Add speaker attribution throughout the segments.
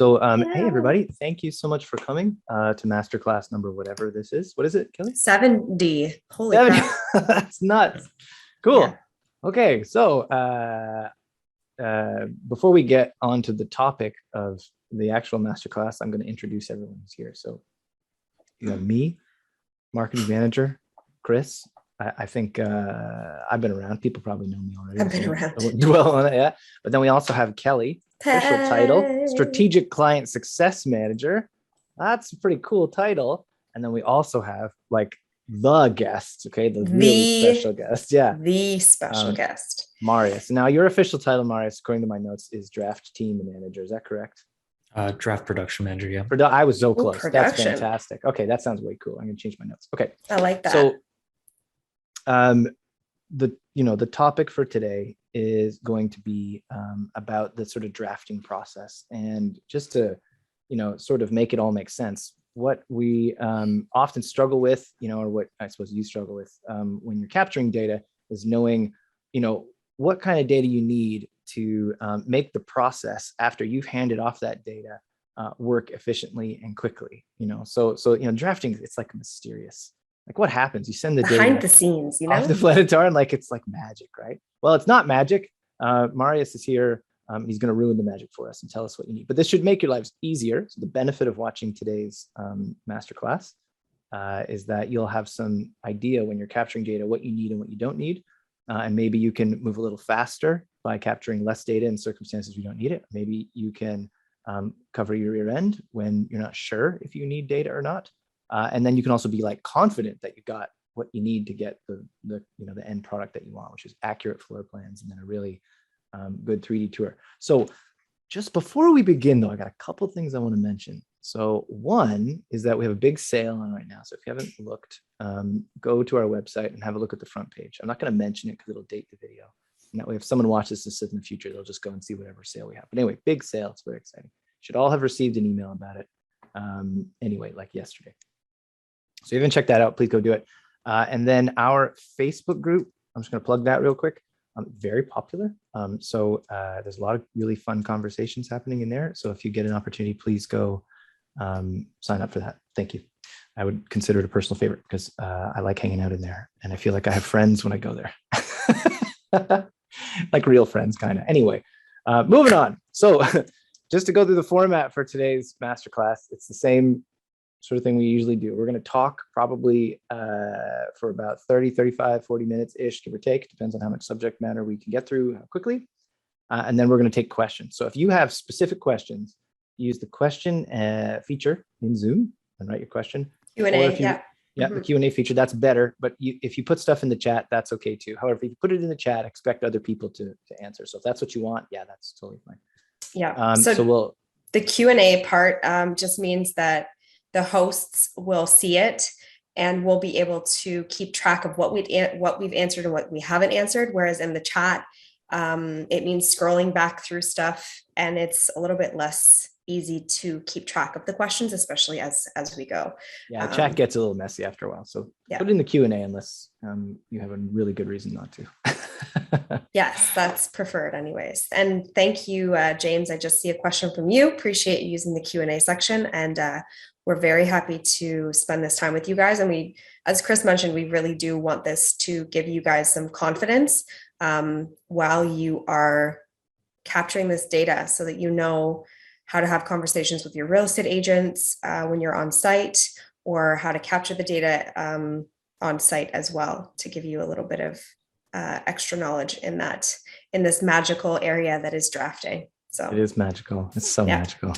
Speaker 1: So,
Speaker 2: Yeah.
Speaker 1: hey, everybody, thank you so much for coming to Masterclass number whatever this is. What is it, Kelly?
Speaker 2: 70. Holy
Speaker 1: 70.
Speaker 2: crap.
Speaker 1: That's nuts. Cool.
Speaker 2: Yeah.
Speaker 1: Okay, so before we get on to the topic of the actual Masterclass, I'm going to introduce everyone who's here. So you have me, marketing manager, Chris. I think I've been around. People probably know me already.
Speaker 2: I've been around.
Speaker 1: I won't dwell on it, yeah. But then we also have Kelly, official title,
Speaker 2: Hey.
Speaker 1: Strategic Client Success Manager. That's a pretty cool title. And then we also have like the guest, okay, the really special guest, yeah,
Speaker 2: The special guest,
Speaker 1: Marius. Now, your official title, Marius, according to my notes, is Draft Team Manager. Is that correct?
Speaker 3: Draft Production Manager, yeah.
Speaker 1: I was so close. That's
Speaker 2: production.
Speaker 1: fantastic. Okay, that sounds way cool. I'm gonna change my notes. Okay,
Speaker 2: I like that.
Speaker 1: so the topic for today is going to be about the sort of drafting process, and just to sort of make it all make sense, what we often struggle with, or what I suppose you struggle with when you're capturing data, is knowing what kind of data you need to make the process after you've handed off that data work efficiently and quickly. So drafting, it's like mysterious. Like, what happens? You send the data
Speaker 2: behind the scenes,
Speaker 1: off the Fletitar, and like it's like magic, right? Well, it's not magic. Marius is here. He's going to ruin the magic for us and tell us what you need. But this should make your lives easier. So the benefit of watching today's masterclass is that you'll have some idea when you're capturing data what you need and what you don't need. And maybe you can move a little faster by capturing less data in circumstances you don't need it. Maybe you can cover your rear end when you're not sure if you need data or not. And then you can also be like confident that you got what you need to get the end product that you want, which is accurate floor plans and then a really good 3D tour. So just before we begin, though, I got a couple things I want to mention. So one is that we have a big sale on right now. So if you haven't looked, go to our website and have a look at the front page. I'm not going to mention it because it'll date the video. And that way, if someone watches this in the future, they'll just go and see whatever sale we have. But anyway, big sale. It's very exciting. Should all have received an email about it. Anyway, like yesterday. So if you haven't checked that out, please go do it. And then our Facebook group, I'm just going to plug that real quick. Very popular. So there's a lot of really fun conversations happening in there. So if you get an opportunity, please go sign up for that. Thank you. I would consider it a personal favorite because I like hanging out in there. And I feel like I have friends when I go there. Like real friends, kind of. Anyway, moving on. So just to go through the format for today's masterclass, it's the same sort of thing we usually do. We're going to talk probably for about 30, 35, 40 minutes-ish, give or take. Depends on how much subject matter we can get through quickly. And then we're going to take questions. So if you have specific questions, use the question feature in Zoom and write your question.
Speaker 2: Q&A, yeah.
Speaker 1: Yeah, the Q&A feature, that's better. But if you put stuff in the chat, that's okay too. However, if you put it in the chat, expect other people to answer. So if that's what you want, yeah, that's totally fine.
Speaker 2: Yeah.
Speaker 1: So
Speaker 2: the Q&A part just means that the hosts will see it and we'll be able to keep track of what we've answered and what we haven't answered. Whereas in the chat, it means scrolling back through stuff and it's a little bit less easy to keep track of the questions, especially as we go.
Speaker 1: Yeah, chat gets a little messy after a while. So
Speaker 2: yeah.
Speaker 1: Put it in the Q&A unless you have a really good reason not to.
Speaker 2: Yes, that's preferred anyways. And thank you, James. I just see a question from you. Appreciate you using the Q&A section. And we're very happy to spend this time with you guys. And we, as Chris mentioned, we really do want this to give you guys some confidence while you are capturing this data so that you know how to have conversations with your real estate agents when you're on site, or how to capture the data on site as well, to give you a little bit of extra knowledge in this magical area that is drafting. So
Speaker 1: it is magical. It's so magical.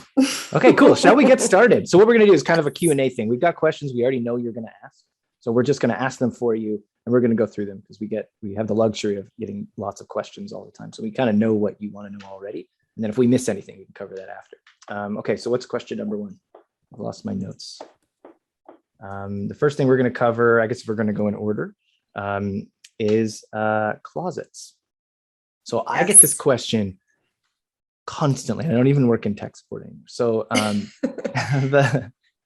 Speaker 1: Okay, cool. Shall we get started? So what we're going to do is kind of a Q&A thing. We've got questions we already know you're going to ask. So we're just going to ask them for you and we're going to go through them because we have the luxury of getting lots of questions all the time. So we kind of know what you want to know already. And then if we miss anything, we can cover that after. Okay, so what's question number one? I've lost my notes. The first thing we're going to cover, I guess if we're going to go in order, is closets. So yes. I get this question constantly. I don't even work in tech support anymore.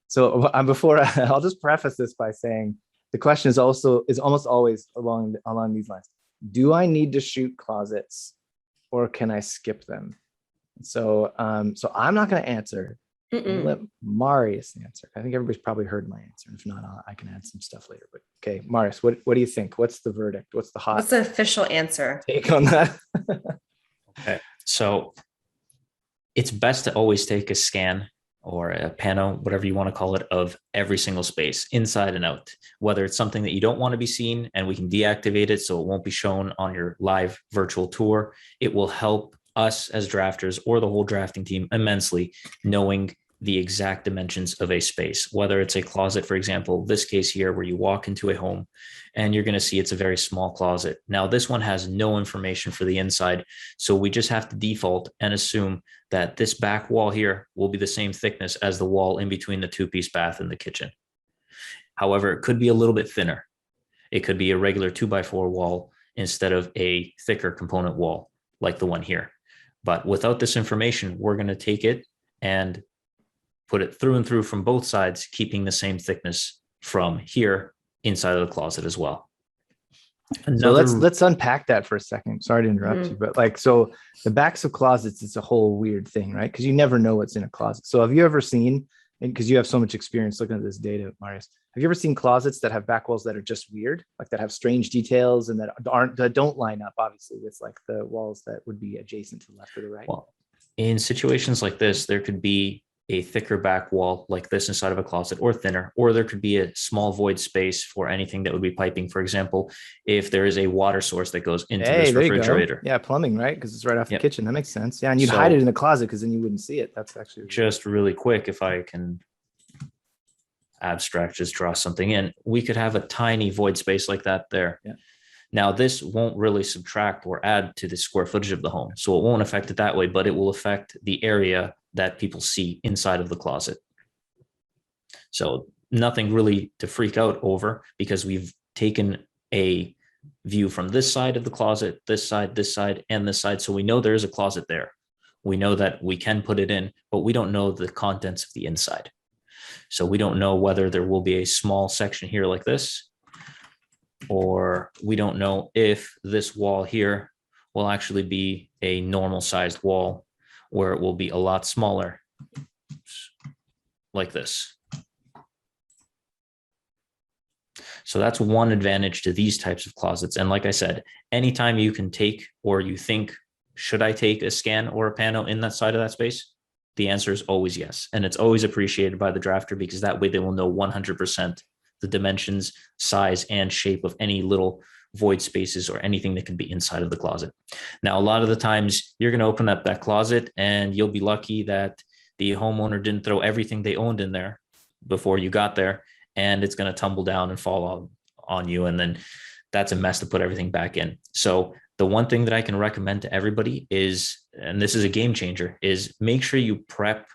Speaker 1: So before I'll just preface this by saying the question is almost always along these lines. Do I need to shoot closets or can I skip them? So, so I'm not going to answer. I'm gonna
Speaker 2: Mm-mm.
Speaker 1: let Marius answer. I think everybody's probably heard my answer. If not, I can add some stuff later. But okay, Marius, what do you think? What's the verdict? What's the hot
Speaker 2: What's the official answer?
Speaker 1: take on that?
Speaker 3: Okay. So it's best to always take a scan or a pano, whatever you want to call it, of every single space inside and out, whether it's something that you don't want to be seen and we can deactivate it so it won't be shown on your live virtual tour. It will help us as drafters or the whole drafting team immensely knowing the exact dimensions of a space, whether it's a closet, for example, this case here, where you walk into a home and you're going to see it's a very small closet. Now, this one has no information for the inside. So we just have to default and assume that this back wall here will be the same thickness as the wall in between the two-piece bath and the kitchen. However, it could be a little bit thinner. It could be a regular 2x4 wall instead of a thicker component wall like the one here. But without this information, we're going to take it and put it through and through from both sides, keeping the same thickness from here inside of the closet as well.
Speaker 1: So let's unpack that for a second. Sorry to interrupt you, but like, so the backs of closets is a whole weird thing, right? Because you never know what's in a closet. So have you ever seen, and because you have so much experience looking at this data, Marius, have you ever seen closets that have back walls that are just weird, like that have strange details and that don't line up, obviously, with like the walls that would be adjacent to the left or the right?
Speaker 3: Well, in situations like this, there could be a thicker back wall like this inside of a closet or thinner, or there could be a small void space for anything that would be piping. For example, if there is a water source that goes into this refrigerator.
Speaker 1: Yeah, plumbing, right? Because it's right off the
Speaker 3: Yep.
Speaker 1: kitchen. That makes sense. Yeah, and you'd hide it in the closet because then you wouldn't see it. That's actually
Speaker 3: just really quick, if I can abstract, just draw something in, we could have a tiny void space like that there.
Speaker 1: Yeah.
Speaker 3: Now, this won't really subtract or add to the square footage of the home, so it won't affect it that way, but it will affect the area that people see inside of the closet. So nothing really to freak out over, because we've taken a view from this side of the closet, this side, and this side. So we know there is a closet there. We know that we can put it in, but we don't know the contents of the inside. So we don't know whether there will be a small section here like this, or we don't know if this wall here will actually be a normal sized wall where it will be a lot smaller like this. So that's one advantage to these types of closets. And like I said, anytime you can take, or you think, should I take a scan or a pano in that side of that space? The answer is always yes. And it's always appreciated by the drafter, because that way they will know 100% the dimensions, size, and shape of any little void spaces or anything that can be inside of the closet. Now, a lot of the times you're going to open up that closet and you'll be lucky that the homeowner didn't throw everything they owned in there before you got there, and it's going to tumble down and fall on you. And then that's a mess to put everything back in. So the one thing that I can recommend to everybody is, and this is a game changer, is make sure you prep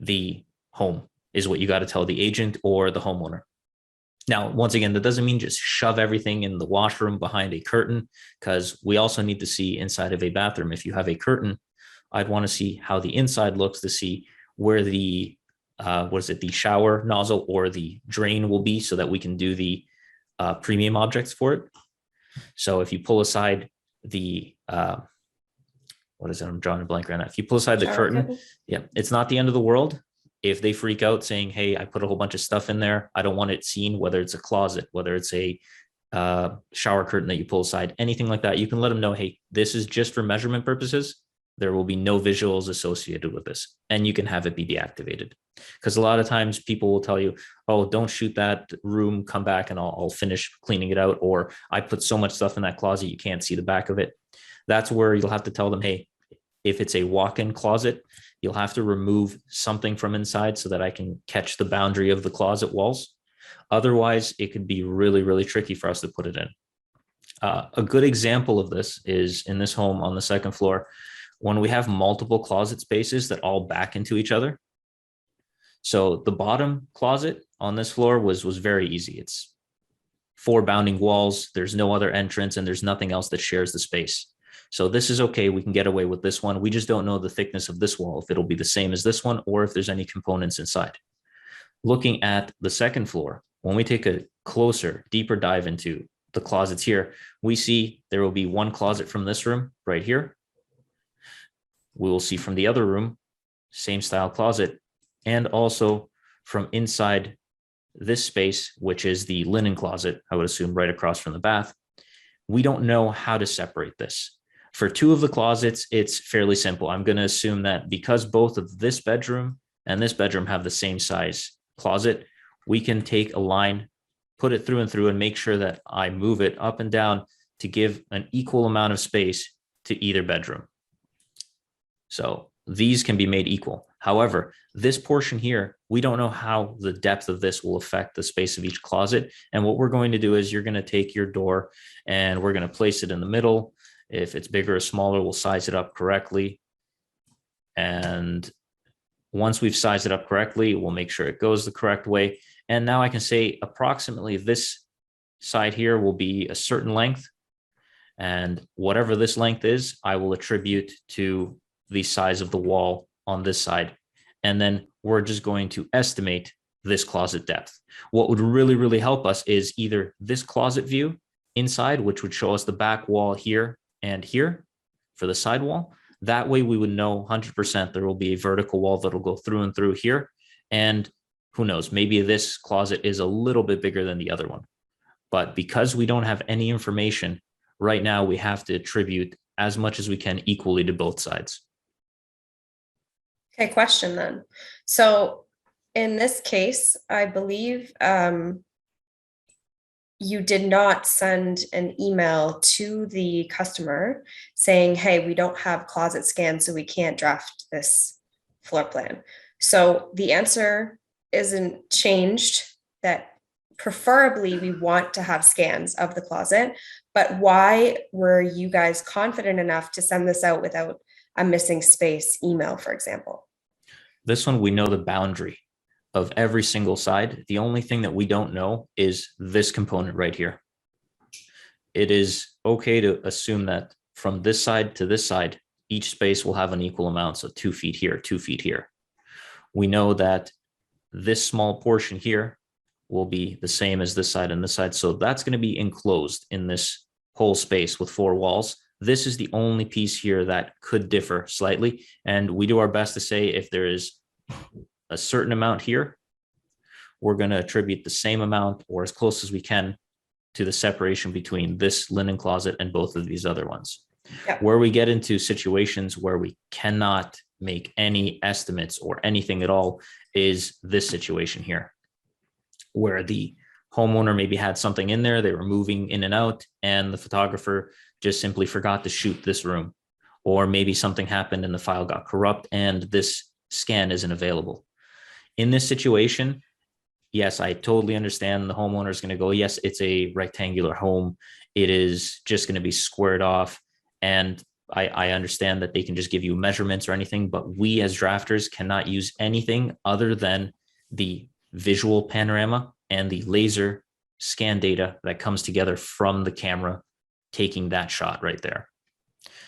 Speaker 3: the home, is what you got to tell the agent or the homeowner. Now, once again, that doesn't mean just shove everything in the washroom behind a curtain, because we also need to see inside of a bathroom. If you have a curtain, I'd want to see how the inside looks to see where the, the shower nozzle or the drain will be, so that we can do the premium objects for it. So if you pull aside the, I'm drawing a blank right now. If you pull aside the curtain, yeah, it's not the end of the world. If they freak out saying, hey, I put a whole bunch of stuff in there, I don't want it seen, whether it's a closet, whether it's a shower curtain that you pull aside, anything like that, you can let them know, hey, this is just for measurement purposes. There will be no visuals associated with this, and you can have it be deactivated. Because a lot of times people will tell you, oh, don't shoot that room, come back and I'll finish cleaning it out. Or I put so much stuff in that closet, you can't see the back of it. That's where you'll have to tell them, hey, if it's a walk-in closet, you'll have to remove something from inside so that I can catch the boundary of the closet walls. Otherwise, it could be really, really tricky for us to put it in. A good example of this is in this home on the second floor, when we have multiple closet spaces that all back into each other. So the bottom closet on this floor was very easy. It's 4 bounding walls. There's no other entrance, and there's nothing else that shares the space. So this is okay. We can get away with this one. We just don't know the thickness of this wall, if it'll be the same as this one, or if there's any components inside. Looking at the second floor, when we take a closer, deeper dive into the closets here, we see there will be one closet from this room right here. we will see from the other room, same style closet, and also from inside this space, which is the linen closet, I would assume right across from the bath. We don't know how to separate this. For two of the closets, it's fairly simple. I'm going to assume that because both of this bedroom and this bedroom have the same size closet, we can take a line, put it through and through, and make sure that I move it up and down to give an equal amount of space to either bedroom. So these can be made equal. However, this portion here, we don't know how the depth of this will affect the space of each closet. And what we're going to do is you're going to take your door and we're going to place it in the middle. If it's bigger or smaller, we'll size it up correctly. And once we've sized it up correctly, we'll make sure it goes the correct way. And now I can say approximately this side here will be a certain length. And whatever this length is, I will attribute to the size of the wall on this side. And then we're just going to estimate this closet depth. What would really, really help us is either this closet view inside, which would show us the back wall here and here for the side wall. That way we would know 100% there will be a vertical wall that'll go through and through here. And who knows, maybe this closet is a little bit bigger than the other one. But because we don't have any information right now, we have to attribute as much as we can equally to both sides.
Speaker 2: Okay, question then. So in this case, I believe you did not send an email to the customer saying, hey, we don't have closet scans, so we can't draft this floor plan. So the answer isn't changed, that preferably we want to have scans of the closet, but why were you guys confident enough to send this out without a missing space email, for example?
Speaker 3: This one, we know the boundary of every single side. The only thing that we don't know is this component right here. It is okay to assume that from this side to this side, each space will have an equal amount. So 2 feet here, 2 feet here. We know that this small portion here will be the same as this side and this side. So that's going to be enclosed in this whole space with 4 walls. This is the only piece here that could differ slightly. And we do our best to say if there is a certain amount here, we're going to attribute the same amount or as close as we can to the separation between this linen closet and both of these other ones.
Speaker 2: Yep.
Speaker 3: Where we get into situations where we cannot make any estimates or anything at all is this situation here, where the homeowner maybe had something in there, they were moving in and out, and the photographer just simply forgot to shoot this room. Or maybe something happened and the file got corrupt and this scan isn't available. In this situation, yes, I totally understand the homeowner is going to go, yes, it's a rectangular home. It is just going to be squared off. And I understand that they can just give you measurements or anything, but we as drafters cannot use anything other than the visual panorama and the laser scan data that comes together from the camera taking that shot right there.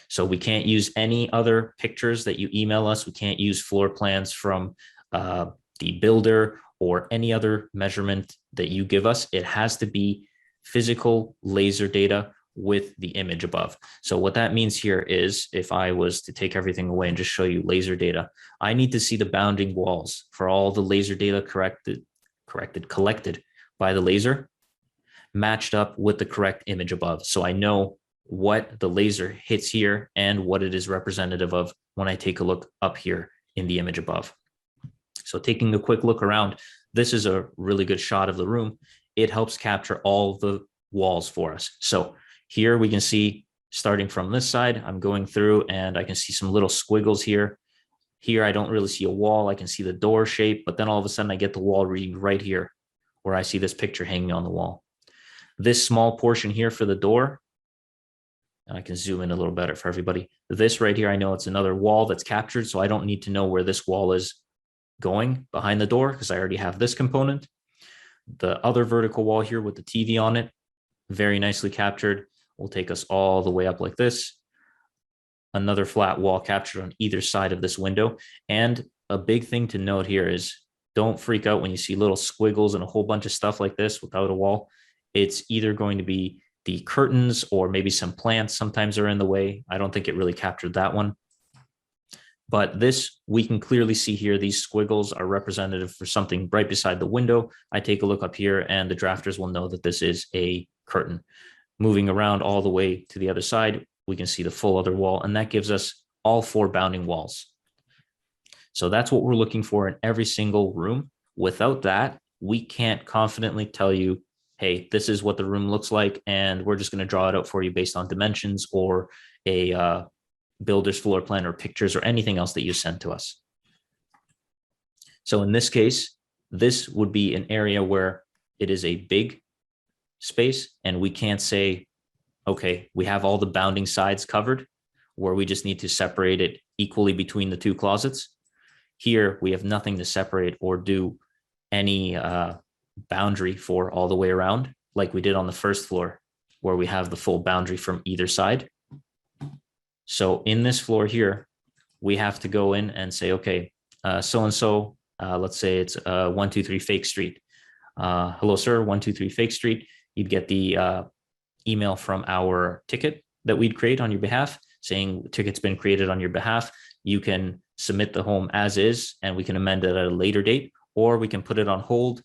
Speaker 3: So we can't use any other pictures that you email us. We can't use floor plans from the builder or any other measurement that you give us. It has to be physical laser data with the image above. So what that means here is if I was to take everything away and just show you laser data, I need to see the bounding walls for all the laser data collected by the laser matched up with the correct image above. So I know what the laser hits here and what it is representative of when I take a look up here in the image above. So taking a quick look around, this is a really good shot of the room. It helps capture all the walls for us. So here we can see, starting from this side, I'm going through and I can see some little squiggles here. Here, I don't really see a wall. I can see the door shape, but then all of a sudden I get the wall reading right here where I see this picture hanging on the wall. This small portion here for the door, and I can zoom in a little better for everybody. This right here, I know it's another wall that's captured, so I don't need to know where this wall is going behind the door because I already have this component. The other vertical wall here with the TV on it, very nicely captured, will take us all the way up like this. Another flat wall captured on either side of this window. And a big thing to note here is don't freak out when you see little squiggles and a whole bunch of stuff like this without a wall. It's either going to be the curtains or maybe some plants sometimes are in the way. I don't think it really captured that one. But this, we can clearly see here, these squiggles are representative for something right beside the window. I take a look up here and the drafters will know that this is a curtain. Moving around all the way to the other side, we can see the full other wall, and that gives us all 4 bounding walls. So that's what we're looking for in every single room. Without that, we can't confidently tell you, hey, this is what the room looks like, and we're just going to draw it out for you based on dimensions or a builder's floor plan or pictures or anything else that you send to us. So in this case, this would be an area where it is a big space and we can't say, okay, we have all the bounding sides covered, where we just need to separate it equally between the 2 closets. Here, we have nothing to separate or do any boundary for all the way around, like we did on the first floor, where we have the full boundary from either side. So in this floor here, we have to go in and say, okay, so-and-so, let's say it's 123 Fake Street. Hello, sir, 123 Fake Street. You'd get the email from our ticket that we'd create on your behalf saying the ticket's been created on your behalf. You can submit the home as is, and we can amend it at a later date, or we can put it on hold.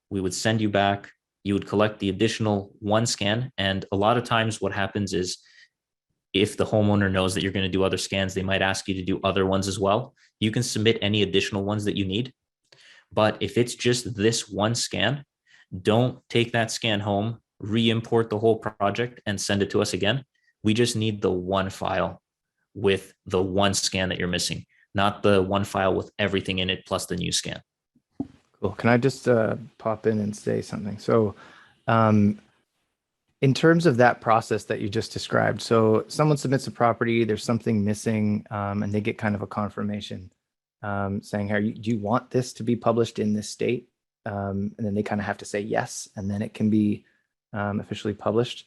Speaker 3: We would send you back. You would collect the additional 1 scan. And a lot of times what happens is, if the homeowner knows that you're going to do other scans, they might ask you to do other ones as well. You can submit any additional ones that you need. But if it's just this 1 scan, don't take that scan home, re-import the whole project and send it to us again. We just need the 1 file with the 1 scan that you're missing, not the 1 file with everything in it plus the new scan.
Speaker 1: Cool. Can I just pop in and say something? So in terms of that process that you just described, so someone submits a property, there's something missing, and they get kind of a confirmation saying, "Hey, do you want this to be published in this state?" And then they kind of have to say yes, and then it can be officially published.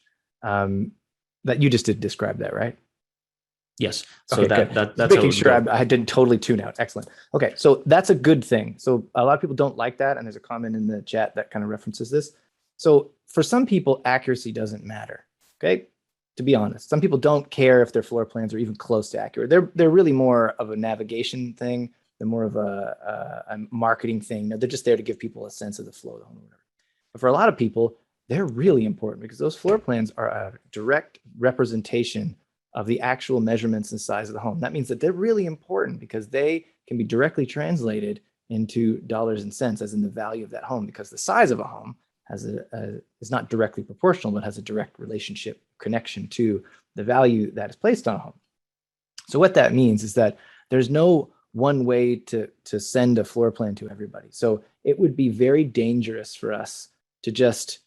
Speaker 1: That you just did describe that, right?
Speaker 3: Yes. So
Speaker 1: okay,
Speaker 3: that's
Speaker 1: making sure I didn't totally tune out. Excellent. Okay, so that's a good thing. So a lot of people don't like that, and there's a comment in the chat that kind of references this. So for some people, accuracy doesn't matter. Okay, to be honest, some people don't care if their floor plans are even close to accurate. They're really more of a navigation thing. They're more of a marketing thing. They're just there to give people a sense of the flow of the home or whatever. But for a lot of people, they're really important because those floor plans are a direct representation of the actual measurements and size of the home. That means that they're really important because they can be directly translated into dollars and cents, as in the value of that home, because the size of a home has is not directly proportional, but has a direct relationship connection to the value that is placed on a home. So what that means is that there's no one way to send a floor plan to everybody. So it would be very dangerous for us to just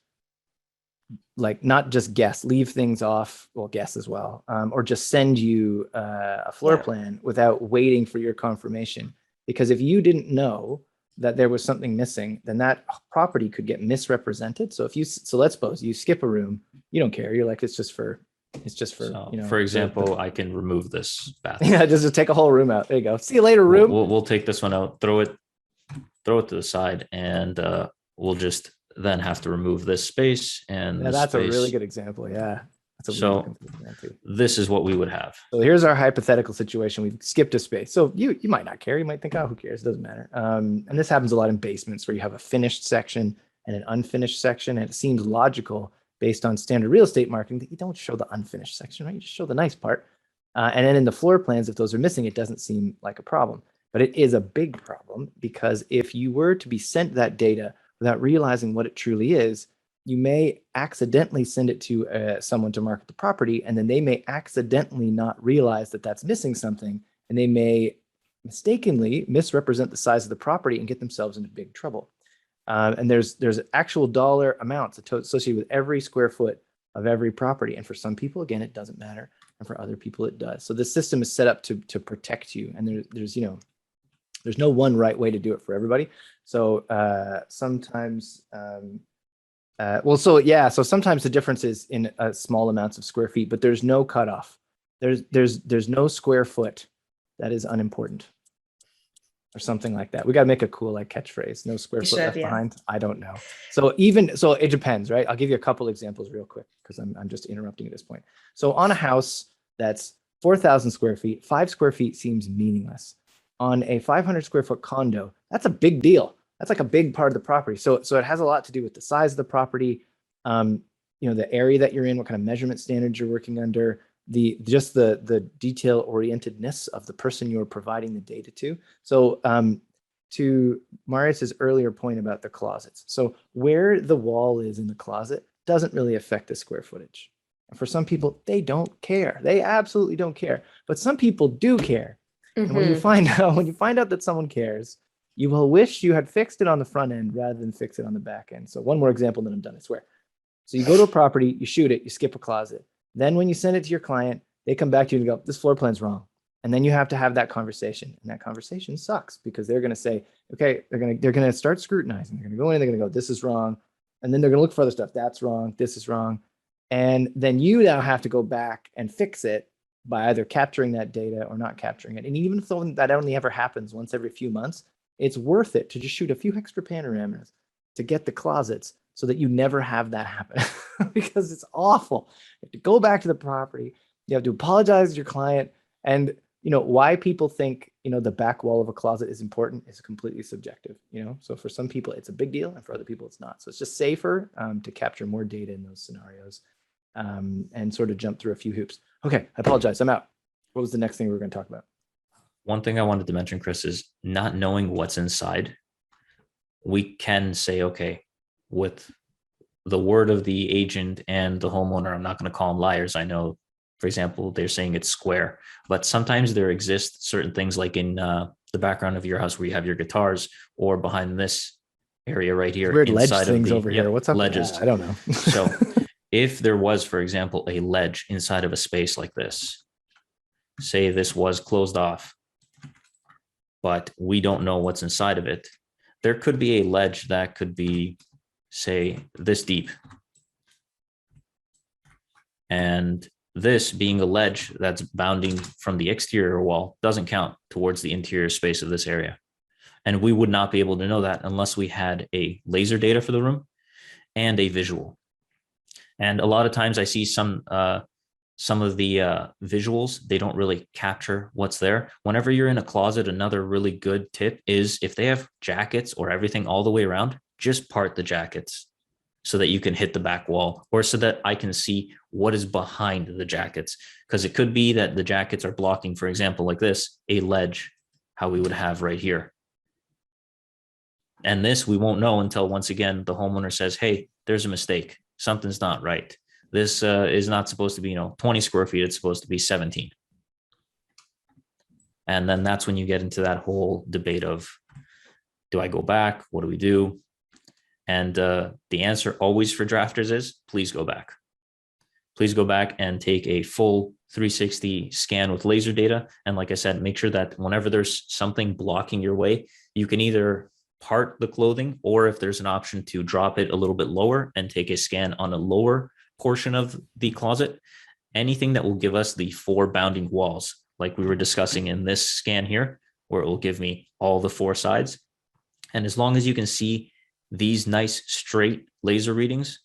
Speaker 1: not just guess, leave things off, well, guess as well, or just send you a floor plan without waiting for your confirmation. Because if you didn't know that there was something missing, then that property could get misrepresented. So let's suppose you skip a room, you don't care. You're like, it's just for,
Speaker 3: so, for example, I can remove this bathroom.
Speaker 1: Yeah, just take a whole room out. There you go. See you later, room.
Speaker 3: We'll take this one out, throw it to the side, and we'll just then have to remove this space and
Speaker 1: that's
Speaker 3: space.
Speaker 1: A really good example. Yeah.
Speaker 3: So this is what we would have.
Speaker 1: So here's our hypothetical situation. We've skipped a space. So you might not care. You might think, oh, who cares? It doesn't matter. And this happens a lot in basements where you have a finished section and an unfinished section. And it seems logical based on standard real estate marketing that you don't show the unfinished section, right? You just show the nice part. And then in the floor plans, if those are missing, it doesn't seem like a problem. But it is a big problem because if you were to be sent that data without realizing what it truly is, you may accidentally send it to someone to market the property, and then they may accidentally not realize that that's missing something, and they may mistakenly misrepresent the size of the property and get themselves into big trouble. And there's actual dollar amounts associated with every square foot of every property. And for some people, again, it doesn't matter, and for other people, it does. So this system is set up to protect you, and there's no one right way to do it for everybody. So sometimes, so sometimes the difference is in small amounts of square feet, but there's no cutoff. There's no square foot that is unimportant, or something like that. We got to make a cool catchphrase. No square foot left behind. I don't know. So it depends, right? I'll give you a couple examples real quick because I'm just interrupting at this point. So on a house that's 4,000 square feet, 5 square feet seems meaningless. On a 500 square foot condo, that's a big deal. That's like a big part of the property. So it has a lot to do with the size of the property, the area that you're in, what kind of measurement standards you're working under, the detail orientedness of the person you're providing the data to. So to Marius's earlier point about the closets. So where the wall is in the closet doesn't really affect the square footage. And for some people, they don't care. They absolutely don't care. But some people do care. And when you find out that someone cares, you will wish you had fixed it on the front end rather than fix it on the back end. So one more example, then I'm done, I swear. So you go to a property, you shoot it, you skip a closet. Then when you send it to your client, they come back to you and go, this floor plan's wrong. And then you have to have that conversation. And that conversation sucks because they're going to say, okay, they're going to start scrutinizing. They're going to go in, they're going to go, this is wrong. And then they're going to look for other stuff. That's wrong. This is wrong. And then you now have to go back and fix it by either capturing that data or not capturing it. And even though that only ever happens once every few months, it's worth it to just shoot a few extra panoramas to get the closets so that you never have that happen because it's awful. You have to go back to the property. You have to apologize to your client. And why people think, the back wall of a closet is important is completely subjective, So for some people it's a big deal and for other people it's not. So it's just safer to capture more data in those scenarios and sort of jump through a few hoops. Okay, I apologize. I'm out. What was the next thing we were going to talk about?
Speaker 3: One thing I wanted to mention, Chris, is not knowing what's inside. We can say, okay, with the word of the agent and the homeowner, I'm not going to call them liars. I know, for example, they're saying it's square, but sometimes there exist certain things like in the background of your house where you have your guitars, or behind this area right here.
Speaker 1: Weird ledge things over here. What's up?
Speaker 3: Ledges.
Speaker 1: I don't know.
Speaker 3: So if there was, for example, a ledge inside of a space like this, say this was closed off, but we don't know what's inside of it, there could be a ledge that could be, say, this deep. And this being a ledge that's bounding from the exterior wall doesn't count towards the interior space of this area. And we would not be able to know that unless we had a laser data for the room and a visual. And a lot of times I see some of the visuals, they don't really capture what's there. Whenever you're in a closet, another really good tip is if they have jackets or everything all the way around, just part the jackets so that you can hit the back wall, or so that I can see what is behind the jackets. Because it could be that the jackets are blocking, for example, like this, a ledge, how we would have right here. And this we won't know until, once again, the homeowner says, hey, there's a mistake. Something's not right. This is not supposed to be, 20 square feet. It's supposed to be 17. And then that's when you get into that whole debate of, do I go back? What do we do? And the answer always for drafters is, please go back. Please go back and take a full 360 scan with laser data. And like I said, make sure that whenever there's something blocking your way, you can either part the clothing, or if there's an option to drop it a little bit lower and take a scan on a lower portion of the closet, anything that will give us the 4 bounding walls, like we were discussing in this scan here, where it will give me all the 4 sides. And as long as you can see these nice straight laser readings,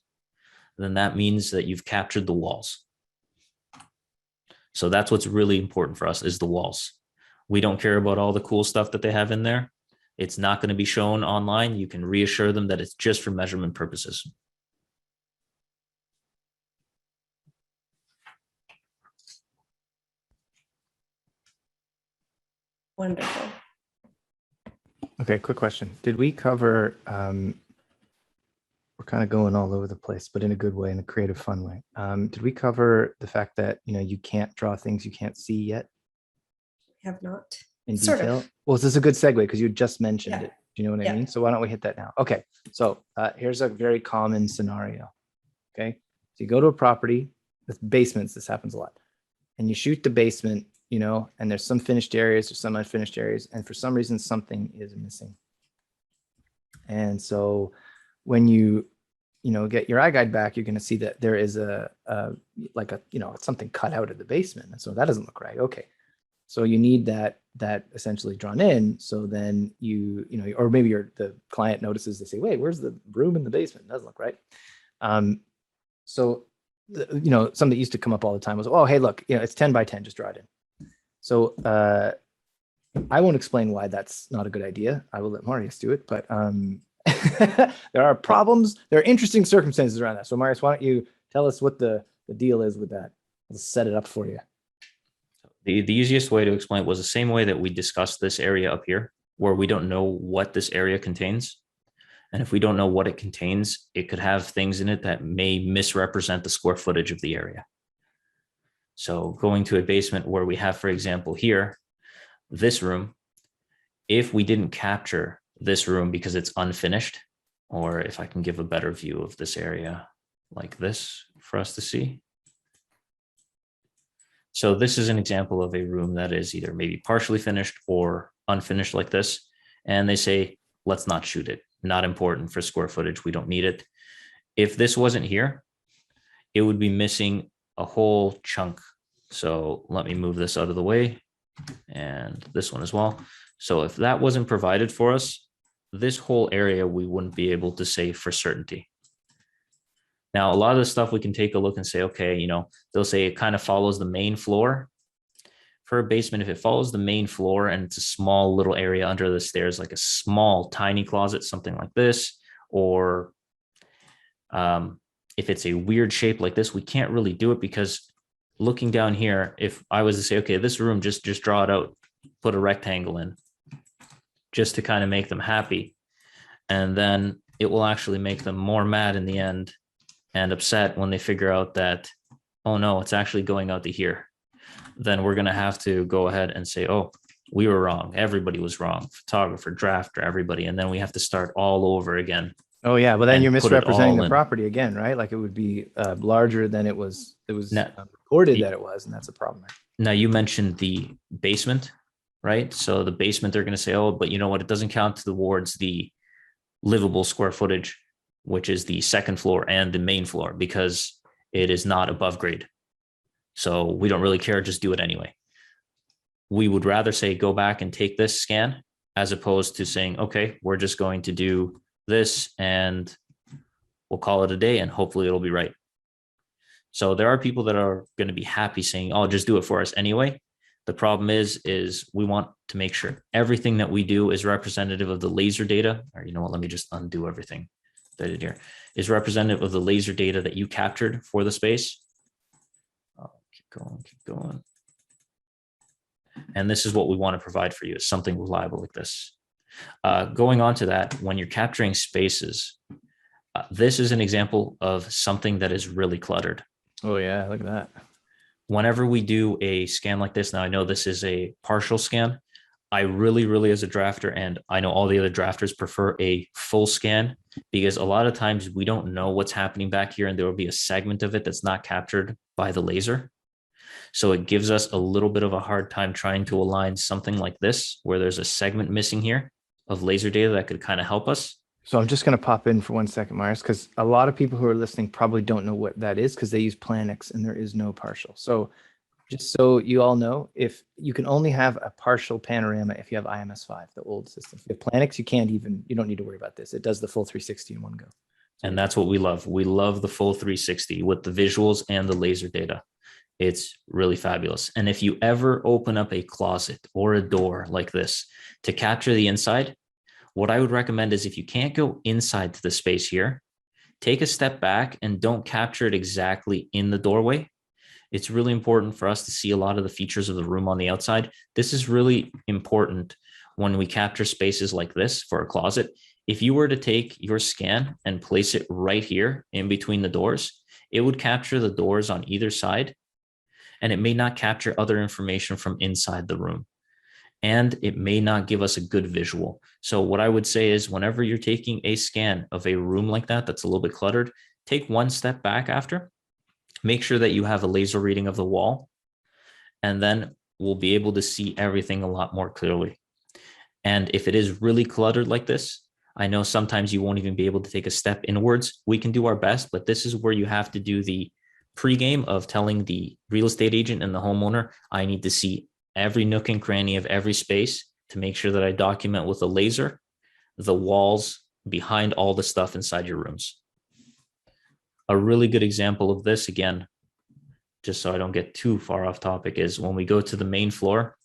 Speaker 3: then that means that you've captured the walls. So that's what's really important for us, is the walls. We don't care about all the cool stuff that they have in there. It's not going to be shown online. You can reassure them that it's just for measurement purposes.
Speaker 2: Wonderful.
Speaker 1: Okay, quick question. Did we cover, we're kind of going all over the place, but in a good way, in a creative, fun way. Did we cover the fact that, you can't draw things you can't see yet?
Speaker 2: Have not.
Speaker 1: In
Speaker 2: Sort
Speaker 1: detail?
Speaker 2: of.
Speaker 1: Well, this is a good segue because you just mentioned
Speaker 2: Yeah.
Speaker 1: it. Do you know what I
Speaker 2: Yeah.
Speaker 1: mean? So why don't we hit that now? Okay, so here's a very common scenario. Okay, so you go to a property with basements. This happens a lot. And you shoot the basement, and there's some finished areas, there's some unfinished areas, and for some reason something is missing. And so when you get your iGUIDE back, you're going to see that there is something cut out of the basement, and so that doesn't look right. Okay, so you need that essentially drawn in. So then or maybe the client notices, they say, wait, where's the room in the basement? It doesn't look right. So something that used to come up all the time was, oh, hey, look, it's 10 by 10, just draw it in. So I won't explain why that's not a good idea. I will let Marius do it, but there are problems. There are interesting circumstances around that. So Marius, why don't you tell us what the deal is with that? Let's set it up for you.
Speaker 3: The easiest way to explain it was the same way that we discussed this area up here, where we don't know what this area contains. And if we don't know what it contains, it could have things in it that may misrepresent the square footage of the area. So going to a basement where we have, for example, here, this room, if we didn't capture this room because it's unfinished, or if I can give a better view of this area like this for us to see. So this is an example of a room that is either maybe partially finished or unfinished like this. And they say, let's not shoot it. Not important for square footage. We don't need it. If this wasn't here, it would be missing a whole chunk. So let me move this out of the way and this one as well. So if that wasn't provided for us, this whole area, we wouldn't be able to say for certainty. Now, a lot of the stuff we can take a look and say, okay, you know, they'll say it kind of follows the main floor. For a basement, if it follows the main floor and it's a small little area under the stairs, like a small, tiny closet, something like this, or if it's a weird shape like this, we can't really do it because looking down here, if I was to say, okay, this room, just draw it out, put a rectangle in, just to kind of make them happy. And then it will actually make them more mad in the end and upset when they figure out that, oh no, it's actually going out to here. Then we're going to have to go ahead and say, oh, we were wrong. Everybody was wrong. Photographer, drafter, everybody. And then we have to start all over again.
Speaker 1: Oh yeah, but then you're misrepresenting the property again, right? Like it would be larger than it was recorded that it was, and that's a problem.
Speaker 3: Now you mentioned the basement, right? So the basement, they're going to say, oh, but you know what? It doesn't count towards the livable square footage, which is the second floor and the main floor, because it is not above grade. So we don't really care, just do it anyway. We would rather say, go back and take this scan, as opposed to saying, okay, we're just going to do this and we'll call it a day and hopefully it'll be right. So there are people that are going to be happy saying, oh, just do it for us anyway. The problem is we want to make sure everything that we do is representative of the laser data, or you know what, let me just undo everything that I did here, is representative of the laser data that you captured for the space. Oh, keep going. And this is what we want to provide for you, is something reliable like this. Going on to that, when you're capturing spaces, this is an example of something that is really cluttered.
Speaker 1: Oh yeah, look at that.
Speaker 3: Whenever we do a scan like this, now I know this is a partial scan. I really, as a drafter, and I know all the other drafters prefer a full scan, because a lot of times we don't know what's happening back here and there will be a segment of it that's not captured by the laser. So it gives us a little bit of a hard time trying to align something like this, where there's a segment missing here of laser data that could kind of help us.
Speaker 1: So I'm just going to pop in for 1 second, Marius, because a lot of people who are listening probably don't know what that is because they use Planix and there is no partial. So just so you all know, if you can only have a partial panorama if you have IMS5, the old system. If you have Planix, you don't need to worry about this. It does the full 360 in one go.
Speaker 3: And that's what we love. We love the full 360 with the visuals and the laser data. It's really fabulous. And if you ever open up a closet or a door like this to capture the inside, what I would recommend is, if you can't go inside to the space here, take a step back and don't capture it exactly in the doorway. It's really important for us to see a lot of the features of the room on the outside. This is really important when we capture spaces like this for a closet. If you were to take your scan and place it right here in between the doors, it would capture the doors on either side, and it may not capture other information from inside the room. And it may not give us a good visual. So what I would say is, whenever you're taking a scan of a room like that, that's a little bit cluttered, take one step back after, make sure that you have a laser reading of the wall, and then we'll be able to see everything a lot more clearly. And if it is really cluttered like this, I know sometimes you won't even be able to take a step inwards. We can do our best, but this is where you have to do the pregame of telling the real estate agent and the homeowner, I need to see every nook and cranny of every space to make sure that I document with a laser the walls behind all the stuff inside your rooms. A really good example of this, again, just so I don't get too far off topic, is when we go to the main floor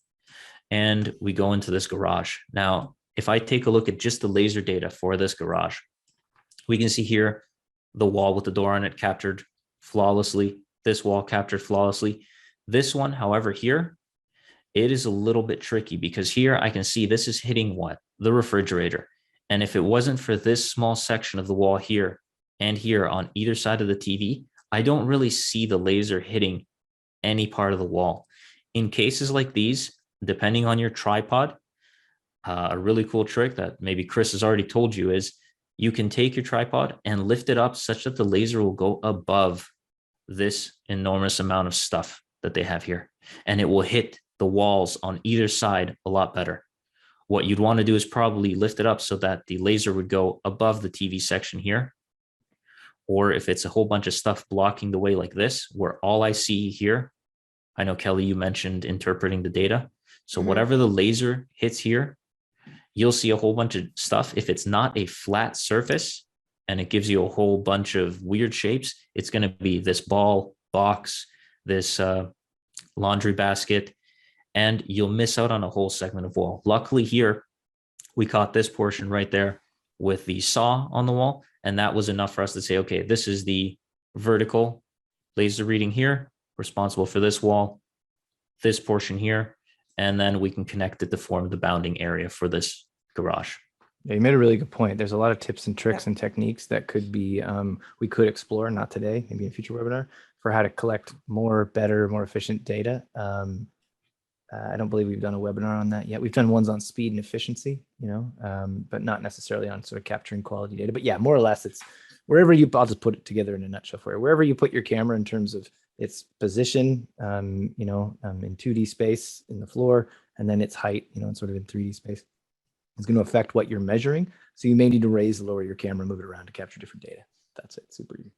Speaker 3: and we go into this garage. Now, if I take a look at just the laser data for this garage, we can see here the wall with the door on it captured flawlessly. This wall captured flawlessly. This one, however, here, it is a little bit tricky because here I can see this is hitting what? The refrigerator. And if it wasn't for this small section of the wall here and here on either side of the TV, I don't really see the laser hitting any part of the wall. In cases like these, depending on your tripod, a really cool trick that maybe Chris has already told you is you can take your tripod and lift it up such that the laser will go above this enormous amount of stuff that they have here, and it will hit the walls on either side a lot better. What you'd want to do is probably lift it up so that the laser would go above the TV section here. Or if it's a whole bunch of stuff blocking the way like this, where all I see here, I know Kelly, you mentioned interpreting the data. So whatever the laser hits here, you'll see a whole bunch of stuff. If it's not a flat surface and it gives you a whole bunch of weird shapes, it's going to be this ball, box, this laundry basket, and you'll miss out on a whole segment of wall. Luckily here, we caught this portion right there with the saw on the wall, and that was enough for us to say, okay, this is the vertical laser reading here, responsible for this wall, this portion here, and then we can connect it to form the bounding area for this garage.
Speaker 1: Yeah, you made a really good point. There's a lot of tips and tricks and techniques that could be, we could explore, not today, maybe in a future webinar, for how to collect more, better, more efficient data. I don't believe we've done a webinar on that yet. We've done ones on speed and efficiency, but not necessarily on sort of capturing quality data. But yeah, more or less, it's wherever you, I'll just put it together in a nutshell for you. Wherever you put your camera in terms of its position, in 2D space in the floor, and then its height, in sort of in 3D space, is going to affect what you're measuring. So you may need to raise, lower your camera, move it around to capture different data. That's it. Super easy.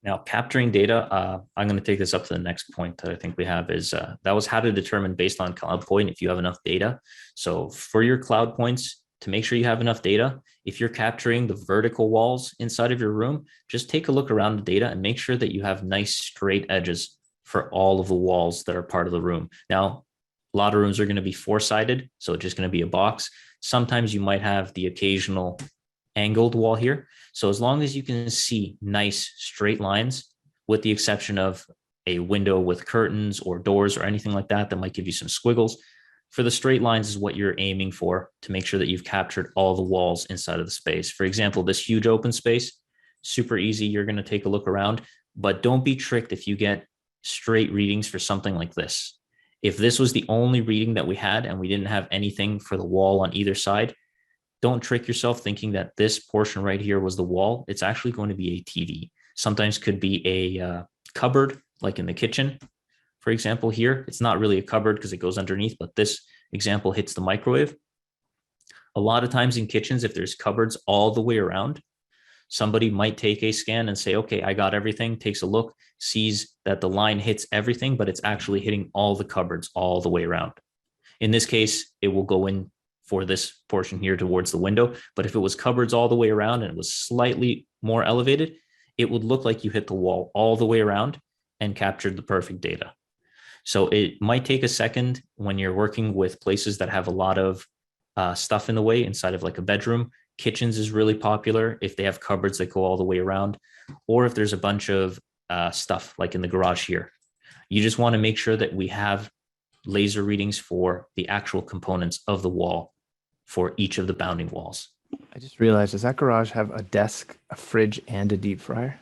Speaker 3: Now, capturing data, I'm going to take this up to the next point that I think we have is that was how to determine based on cloud point if you have enough data. So for your cloud points, to make sure you have enough data, if you're capturing the vertical walls inside of your room, just take a look around the data and make sure that you have nice straight edges for all of the walls that are part of the room. Now, a lot of rooms are going to be four-sided, so it's just going to be a box. Sometimes you might have the occasional angled wall here. So as long as you can see nice straight lines, with the exception of a window with curtains or doors or anything like that, that might give you some squiggles. For the straight lines is what you're aiming for to make sure that you've captured all the walls inside of the space. For example, this huge open space, super easy. You're going to take a look around, but don't be tricked if you get straight readings for something like this. If this was the only reading that we had and we didn't have anything for the wall on either side, don't trick yourself thinking that this portion right here was the wall. It's actually going to be a TV. Sometimes could be a cupboard, like in the kitchen, for example, here. It's not really a cupboard because it goes underneath, but this example hits the microwave. A lot of times in kitchens, if there's cupboards all the way around, somebody might take a scan and say, okay, I got everything, takes a look, sees that the line hits everything, but it's actually hitting all the cupboards all the way around. In this case, it will go in for this portion here towards the window. But if it was cupboards all the way around and it was slightly more elevated, it would look like you hit the wall all the way around and captured the perfect data. So it might take a second when you're working with places that have a lot of stuff in the way inside of like a bedroom. Kitchens is really popular if they have cupboards that go all the way around, or if there's a bunch of stuff like in the garage here. You just want to make sure that we have laser readings for the actual components of the wall for each of the bounding walls.
Speaker 1: I just realized, does that garage have a desk, a fridge, and a deep fryer?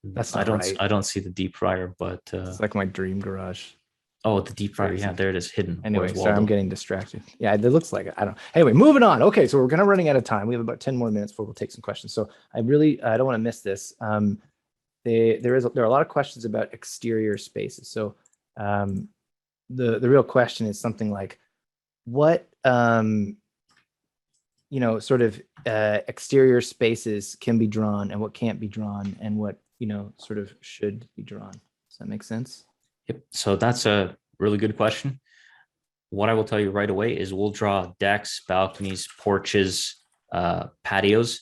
Speaker 1: That's not right.
Speaker 3: I don't see the deep fryer, but
Speaker 1: it's like my dream garage.
Speaker 3: Oh, the deep fryer. Yeah, there it is, hidden.
Speaker 1: Anyway, sorry, I'm getting distracted. Yeah, it looks like it. I don't. Anyway, moving on. Okay, so we're kind of running out of time. We have about 10 more minutes before we'll take some questions. So I don't want to miss this. There are a lot of questions about exterior spaces. So the real question is something like, what sort of exterior spaces can be drawn and what can't be drawn, and what sort of should be drawn. Does that make sense?
Speaker 3: Yep. So that's a really good question. What I will tell you right away is we'll draw decks, balconies, porches, patios.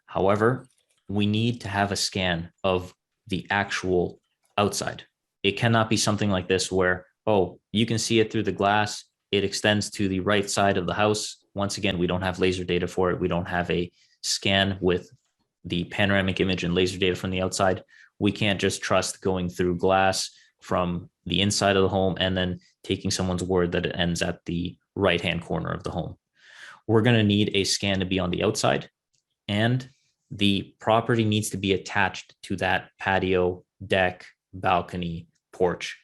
Speaker 3: However, we need to have a scan of the actual outside. It cannot be something like this where, oh, you can see it through the glass. It extends to the right side of the house. Once again, we don't have laser data for it. We don't have a scan with the panoramic image and laser data from the outside. We can't just trust going through glass from the inside of the home and then taking someone's word that it ends at the right-hand corner of the home. We're going to need a scan to be on the outside, and the property needs to be attached to that patio, deck, balcony, porch.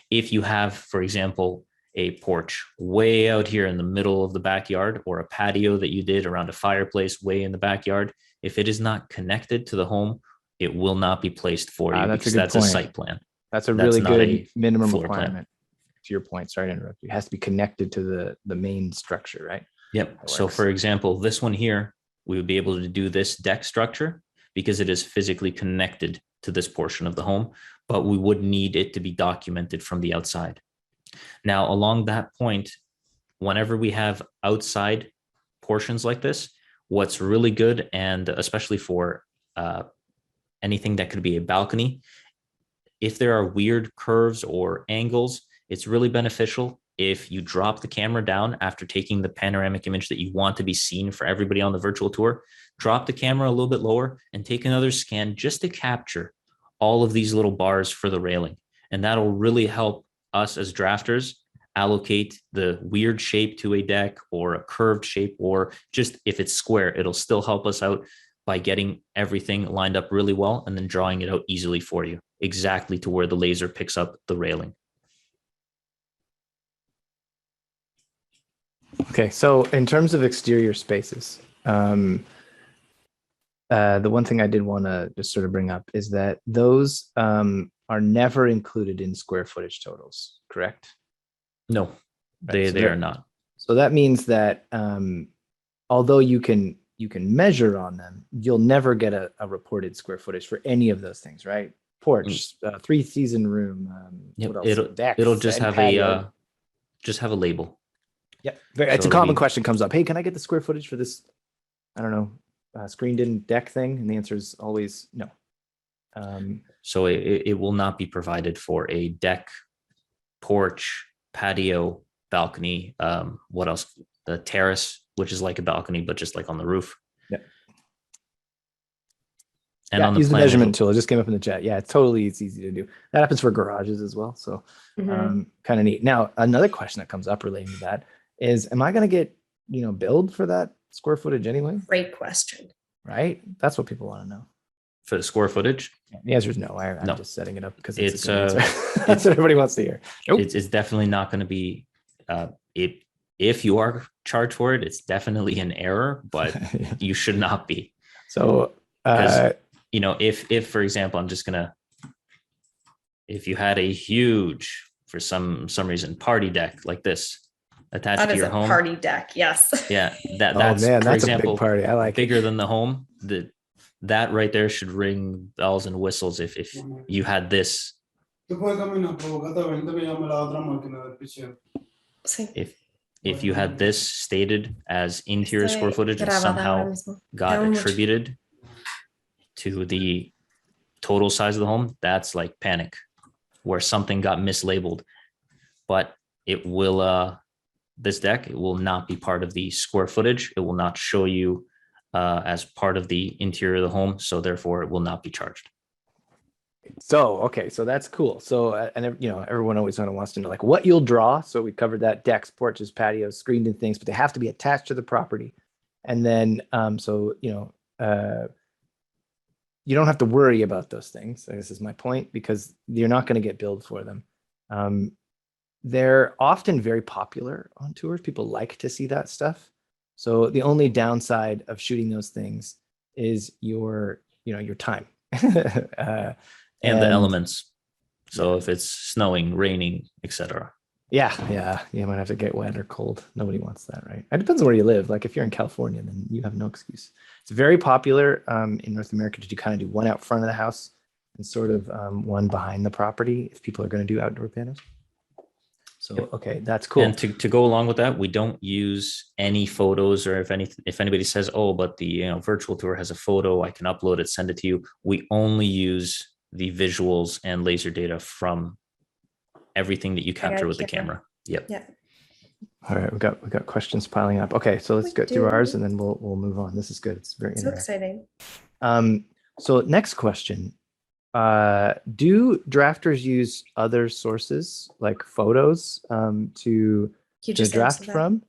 Speaker 3: If you have, for example, a porch way out here in the middle of the backyard, or a patio that you did around a fireplace way in the backyard, if it is not connected to the home, it will not be placed for you, because that's a site plan.
Speaker 1: That's a really good minimum
Speaker 3: floor
Speaker 1: requirement.
Speaker 3: plan.
Speaker 1: To your point, sorry to interrupt you. It has to be connected to the main structure, right?
Speaker 3: Yep. So for example, this one here, we would be able to do this deck structure because it is physically connected to this portion of the home, but we would need it to be documented from the outside. Now, along that point, whenever we have outside portions like this, what's really good, and especially for anything that could be a balcony, if there are weird curves or angles, it's really beneficial if you drop the camera down after taking the panoramic image that you want to be seen for everybody on the virtual tour. Drop the camera a little bit lower and take another scan just to capture all of these little bars for the railing. And that'll really help us as drafters allocate the weird shape to a deck or a curved shape, or just if it's square, it'll still help us out by getting everything lined up really well and then drawing it out easily for you, exactly to where the laser picks up the railing.
Speaker 1: Okay, so in terms of exterior spaces, the one thing I did want to just sort of bring up is that those are never included in square footage totals, correct?
Speaker 3: No, they are not.
Speaker 1: So that means that although you can measure on them, you'll never get a reported square footage for any of those things, right? Porch, 3-season room.
Speaker 3: Yep.
Speaker 1: What else?
Speaker 3: It'll just have a label.
Speaker 1: Yeah, it's a common question comes up. Hey, can I get the square footage for this? I don't know, screened-in deck thing, and the answer is always no.
Speaker 3: So it will not be provided for a deck, porch, patio, balcony. What else? The terrace, which is like a balcony, but just like on the roof.
Speaker 1: Yeah.
Speaker 3: And on the
Speaker 1: use
Speaker 3: plan,
Speaker 1: the measurement tool. It just came up in the chat. Yeah, it's easy to do. That happens for garages as well. So kind of neat. Now, another question that comes up relating to that is, am I going to get, billed for that square footage anyway?
Speaker 2: Great question.
Speaker 1: Right? That's what people want to know.
Speaker 3: For the square footage?
Speaker 1: Yeah, the answer is no. I'm
Speaker 3: No.
Speaker 1: just setting it up because it's a good answer. That's what everybody wants to hear. Nope.
Speaker 3: It's definitely not going to be, if you are charged for it, it's definitely an error, but you should not be.
Speaker 1: So,
Speaker 3: if for example, if you had a huge, for some reason, party deck like this attached to your home.
Speaker 2: Party deck, yes.
Speaker 3: Yeah, that's for
Speaker 1: that's
Speaker 3: example,
Speaker 1: a big party. I like
Speaker 3: bigger than the home. That right there should ring bells and whistles if you had this. If you had this stated as interior square footage and somehow got attributed to the total size of the home, that's like panic, where something got mislabeled. But it will, this deck, it will not be part of the square footage. It will not show you as part of the interior of the home. So therefore it will not be charged.
Speaker 1: So, okay. So that's cool. So, and everyone always kind of wants to know like what you'll draw. So we covered that: decks, porches, patios, screened in things, but they have to be attached to the property. And then, you don't have to worry about those things. I guess is my point, because you're not going to get billed for them. They're often very popular on tours. People like to see that stuff. So the only downside of shooting those things is your time.
Speaker 3: And the elements. So if it's snowing, raining, etc.
Speaker 1: Yeah. You might have to get wet or cold. Nobody wants that, right? It depends on where you live. Like if you're in California, then you have no excuse. It's very popular in North America to kind of do one out front of the house and sort of one behind the property if people are going to do outdoor panos. So, okay, that's cool.
Speaker 3: And to go along with that, we don't use any photos, or if anybody says, oh, but the virtual tour has a photo, I can upload it, send it to you. We only use the visuals and laser data from everything that you capture with the camera. Yep.
Speaker 2: Yeah.
Speaker 1: All right, we got questions piling up. Okay, so let's get through ours and then we'll move on. This is good. It's very
Speaker 2: So
Speaker 1: interesting.
Speaker 2: exciting.
Speaker 1: So next question. Do drafters use other sources like photos to draft from?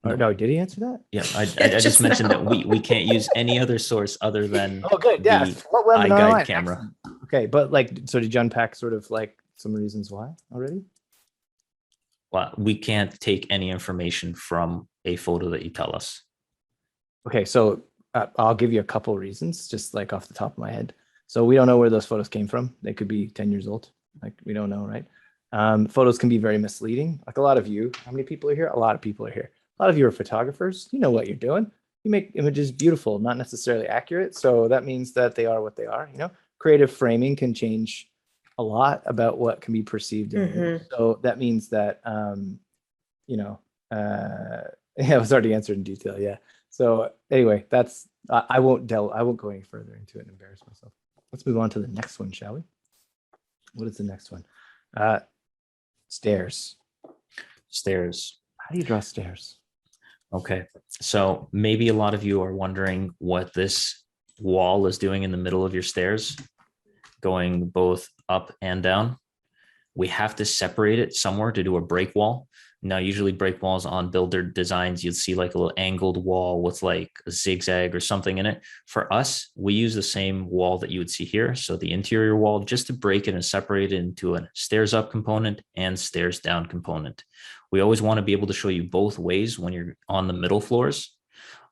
Speaker 1: Or, no, did he answer that?
Speaker 3: Yeah, I just mentioned that we can't use any other source other than
Speaker 1: good. Yeah,
Speaker 3: the iGUIDE camera.
Speaker 1: Okay, but like, so did you unpack sort of like some reasons why already?
Speaker 3: Well, we can't take any information from a photo that you tell us.
Speaker 1: Okay, so I'll give you a couple reasons, just like off the top of my head. So we don't know where those photos came from. They could be 10 years old. Like we don't know, right? Photos can be very misleading. Like a lot of you, how many people are here? A lot of people are here. A lot of you are photographers. You know what you're doing. You make images beautiful, not necessarily accurate. So that means that they are what they are. You know, creative framing can change a lot about what can be perceived. So that means that, you know, yeah, it was already answered in detail. Yeah. So anyway, that's, I won't go any further into it and embarrass myself. Let's move on to the next one, shall we? What is the next one? Stairs.
Speaker 3: Stairs.
Speaker 1: How do you draw stairs?
Speaker 3: Okay, so maybe a lot of you are wondering what this wall is doing in the middle of your stairs, going both up and down. We have to separate it somewhere to do a break wall. Now, usually break walls on builder designs, you'd see like a little angled wall with like a zigzag or something in it. For us, we use the same wall that you would see here. So the interior wall, just to break it and separate it into a stairs up component and stairs down component. We always want to be able to show you both ways when you're on the middle floors.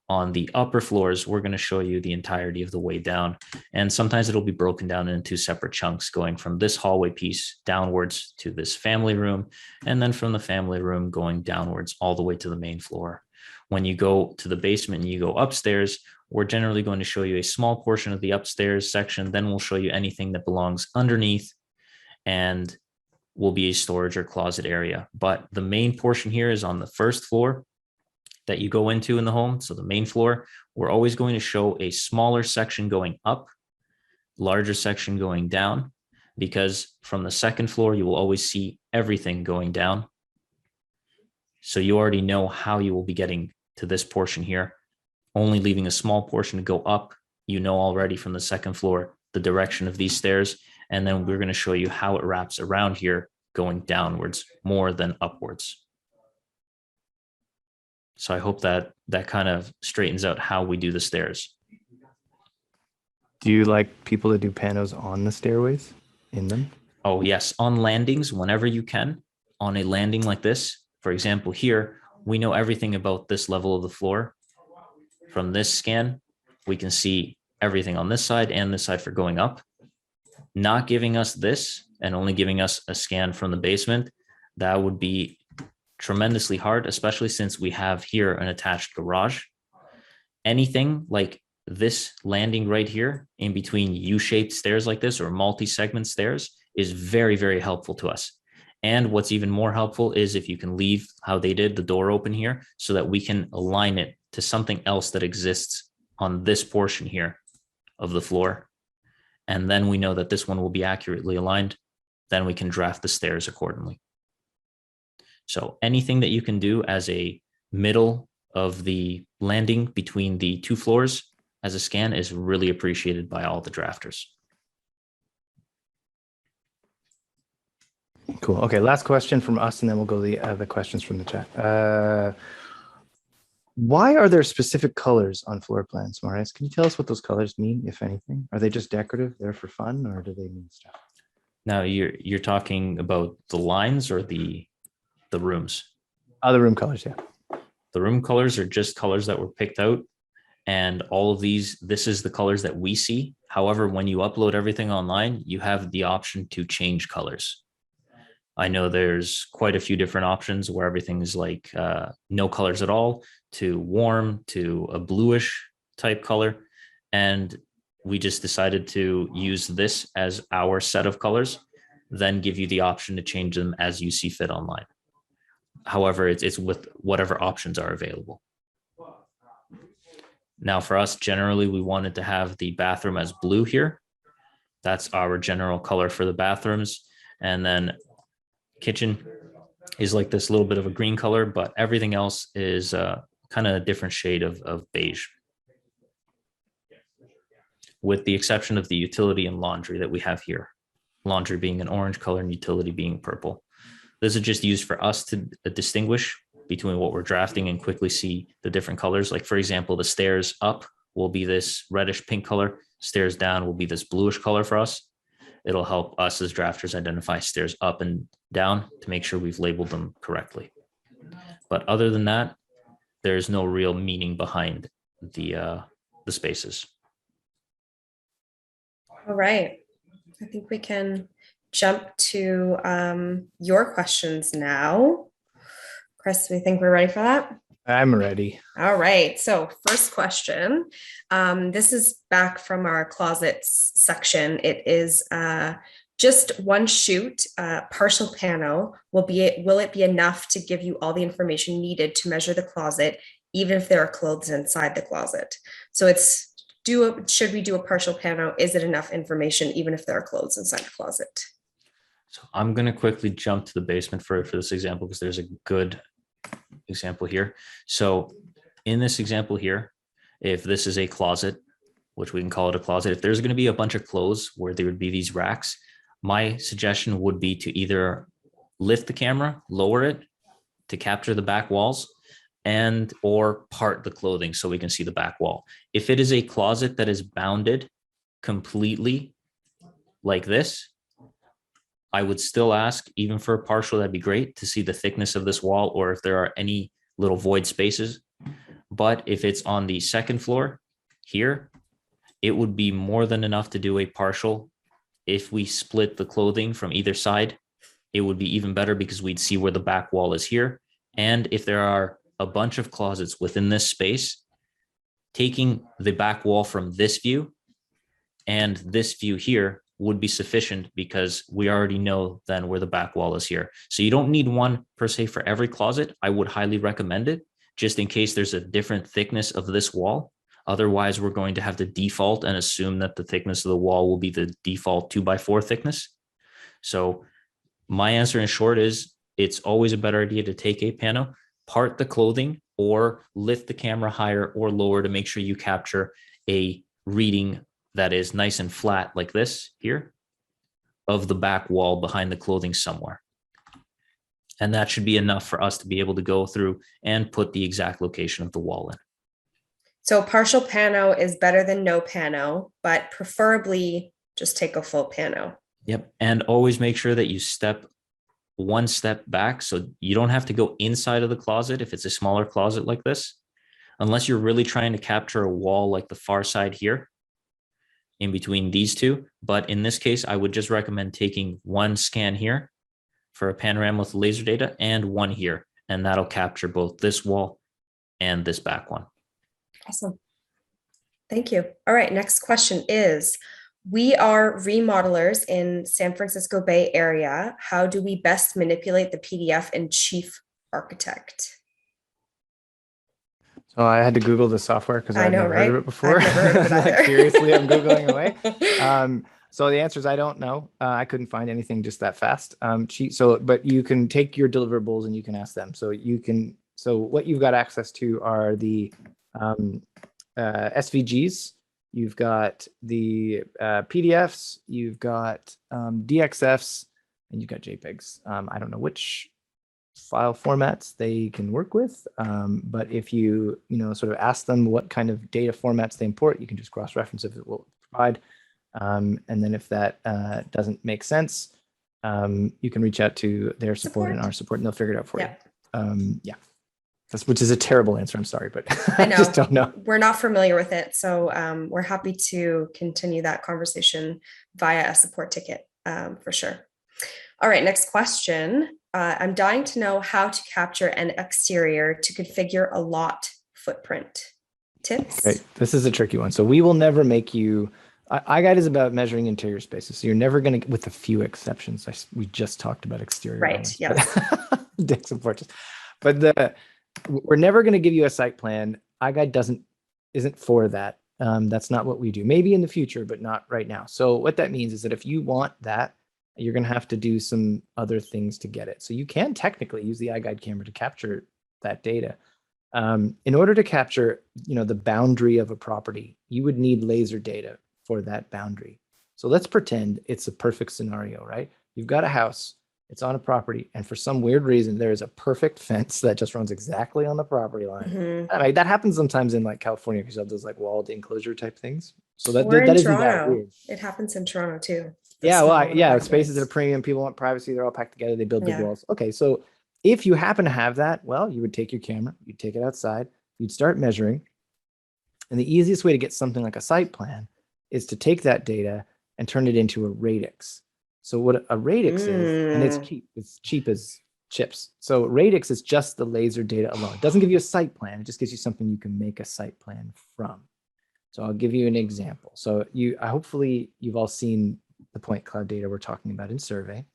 Speaker 3: On the upper floors, we're going to show you the entirety of the way down. And sometimes it'll be broken down into separate chunks, going from this hallway piece downwards to this family room, and then from the family room going downwards all the way to the main floor. When you go to the basement and you go upstairs, we're generally going to show you a small portion of the upstairs section. Then we'll show you anything that belongs underneath and will be a storage or closet area. But the main portion here is on the first floor that you go into in the home. So the main floor, we're always going to show a smaller section going up, larger section going down, because from the second floor, you will always see everything going down. So you already know how you will be getting to this portion here, only leaving a small portion to go up. You know already from the second floor, the direction of these stairs. And then we're going to show you how it wraps around here, going downwards more than upwards. So I hope that kind of straightens out how we do the stairs.
Speaker 1: Do you like people to do panos on the stairways, in them?
Speaker 3: Oh, yes. On landings, whenever you can, on a landing like this, for example, here, we know everything about this level of the floor. From this scan, we can see everything on this side and this side for going up. Not giving us this and only giving us a scan from the basement, that would be tremendously hard, especially since we have here an attached garage. Anything like this landing right here in between U-shaped stairs like this or multi-segment stairs is very, very helpful to us. And what's even more helpful is if you can leave how they did the door open here so that we can align it to something else that exists on this portion here of the floor. And then we know that this one will be accurately aligned. Then we can draft the stairs accordingly. So anything that you can do as a middle of the landing between the two floors as a scan is really appreciated by all the drafters.
Speaker 1: Cool. Okay, last question from us, and then we'll go to the questions from the chat. Why are there specific colors on floor plans, Marius? Can you tell us what those colors mean, if anything? Are they just decorative, they're for fun, or do they mean stuff?
Speaker 3: Now you're talking about the lines or the rooms?
Speaker 1: The room colors, yeah.
Speaker 3: The room colors are just colors that were picked out. And all of these, this is the colors that we see. However, when you upload everything online, you have the option to change colors. I know there's quite a few different options where everything is like no colors at all, to warm, to a bluish type color. And we just decided to use this as our set of colors, then give you the option to change them as you see fit online. However, it's with whatever options are available. Now for us, generally, we wanted to have the bathroom as blue here. That's our general color for the bathrooms. And then kitchen is like this little bit of a green color, but everything else is kind of a different shade of beige, with the exception of the utility and laundry that we have here. Laundry being an orange color and utility being purple. This is just used for us to distinguish between what we're drafting and quickly see the different colors. Like, for example, the stairs up will be this reddish pink color. Stairs down will be this bluish color for us. It'll help us as drafters identify stairs up and down to make sure we've labeled them correctly. But other than that, there's no real meaning behind the spaces.
Speaker 2: All right. I think we can jump to your questions now. Chris, we think we're ready for that?
Speaker 1: I'm ready.
Speaker 2: All right. So first question. This is back from our closets section. It is just one shoot, partial pano. Will it be enough to give you all the information needed to measure the closet, even if there are clothes inside the closet? So it's should we do a partial pano? Is it enough information, even if there are clothes inside the closet?
Speaker 3: So I'm going to quickly jump to the basement for this example, because there's a good example here. So in this example here, if this is a closet, which we can call it a closet, if there's going to be a bunch of clothes where there would be these racks, my suggestion would be to either lift the camera, lower it to capture the back walls, and or part the clothing so we can see the back wall. If it is a closet that is bounded completely like this, I would still ask, even for a partial, that'd be great to see the thickness of this wall, or if there are any little void spaces. But if it's on the second floor here, it would be more than enough to do a partial. If we split the clothing from either side, it would be even better, because we'd see where the back wall is here. And if there are a bunch of closets within this space, taking the back wall from this view and this view here would be sufficient, because we already know then where the back wall is here. So you don't need one per se for every closet. I would highly recommend it, just in case there's a different thickness of this wall. Otherwise, we're going to have to default and assume that the thickness of the wall will be the default 2x4 thickness. So my answer in short is, it's always a better idea to take a pano, part the clothing, or lift the camera higher or lower to make sure you capture a reading that is nice and flat like this here of the back wall behind the clothing somewhere. And that should be enough for us to be able to go through and put the exact location of the wall in.
Speaker 2: So partial pano is better than no pano, but preferably just take a full pano.
Speaker 3: Yep. And always make sure that you step one step back, so you don't have to go inside of the closet if it's a smaller closet like this, unless you're really trying to capture a wall like the far side here in between these two. But in this case, I would just recommend taking one scan here for a panorama with laser data and one here, and that'll capture both this wall and this back one.
Speaker 2: Awesome. Thank you. All right. Next question is, we are remodelers in San Francisco Bay Area. How do we best manipulate the PDF in Chief Architect?
Speaker 1: So I had to Google the software because I've never heard of it before.
Speaker 2: I've never heard of it either.
Speaker 1: Like, seriously, I'm Googling away. So the answer is I don't know. I couldn't find anything just that fast. But you can take your deliverables and you can ask them. So what you've got access to are the SVGs. You've got the PDFs, you've got DXFs, and you've got JPEGs. I don't know which file formats they can work with, but if you sort of ask them what kind of data formats they import, you can just cross-reference if it will provide. And then if that doesn't make sense, you can reach out to their support and our support, and they'll figure it out for you. Yeah. Which is a terrible answer. I'm sorry, but I just don't know.
Speaker 2: We're not familiar with it. So we're happy to continue that conversation via a support ticket for sure. All right, next question. I'm dying to know how to capture an exterior to configure a lot footprint. Tips?
Speaker 1: Okay, this is a tricky one. So we will never make you, iGUIDE is about measuring interior spaces. So you're never going to, with a few exceptions, we just talked about exterior.
Speaker 2: Right, yes.
Speaker 1: Decks and porches. But we're never going to give you a site plan. iGUIDE isn't for that. That's not what we do. Maybe in the future, but not right now. So what that means is that if you want that You're going to have to do some other things to get it. So you can technically use the iGUIDE camera to capture that data. In order to capture, the boundary of a property, you would need laser data for that boundary. So let's pretend it's a perfect scenario, right? You've got a house, it's on a property, and for some weird reason, there is a perfect fence that just runs exactly on the property line.
Speaker 2: Mhm.
Speaker 1: I mean, that happens sometimes in like California because you have those like walled enclosure type things. So that
Speaker 2: We're in
Speaker 1: isn't that
Speaker 2: Toronto.
Speaker 1: weird.
Speaker 2: It happens in Toronto too.
Speaker 1: Yeah, well, yeah,
Speaker 2: apartments.
Speaker 1: spaces at a premium. People want privacy. They're all packed together. They build big
Speaker 2: Yeah.
Speaker 1: walls. Okay, so if you happen to have that, well, you would take your camera, you'd take it outside, you'd start measuring. And the easiest way to get something like a site plan is to take that data and turn it into a radix. So what a radix is, and it's cheap as chips. So radix is just the laser data alone. It doesn't give you a site plan. It just gives you something you can make a site plan from. So I'll give you an example. So hopefully you've all seen the point cloud data we're talking about in survey.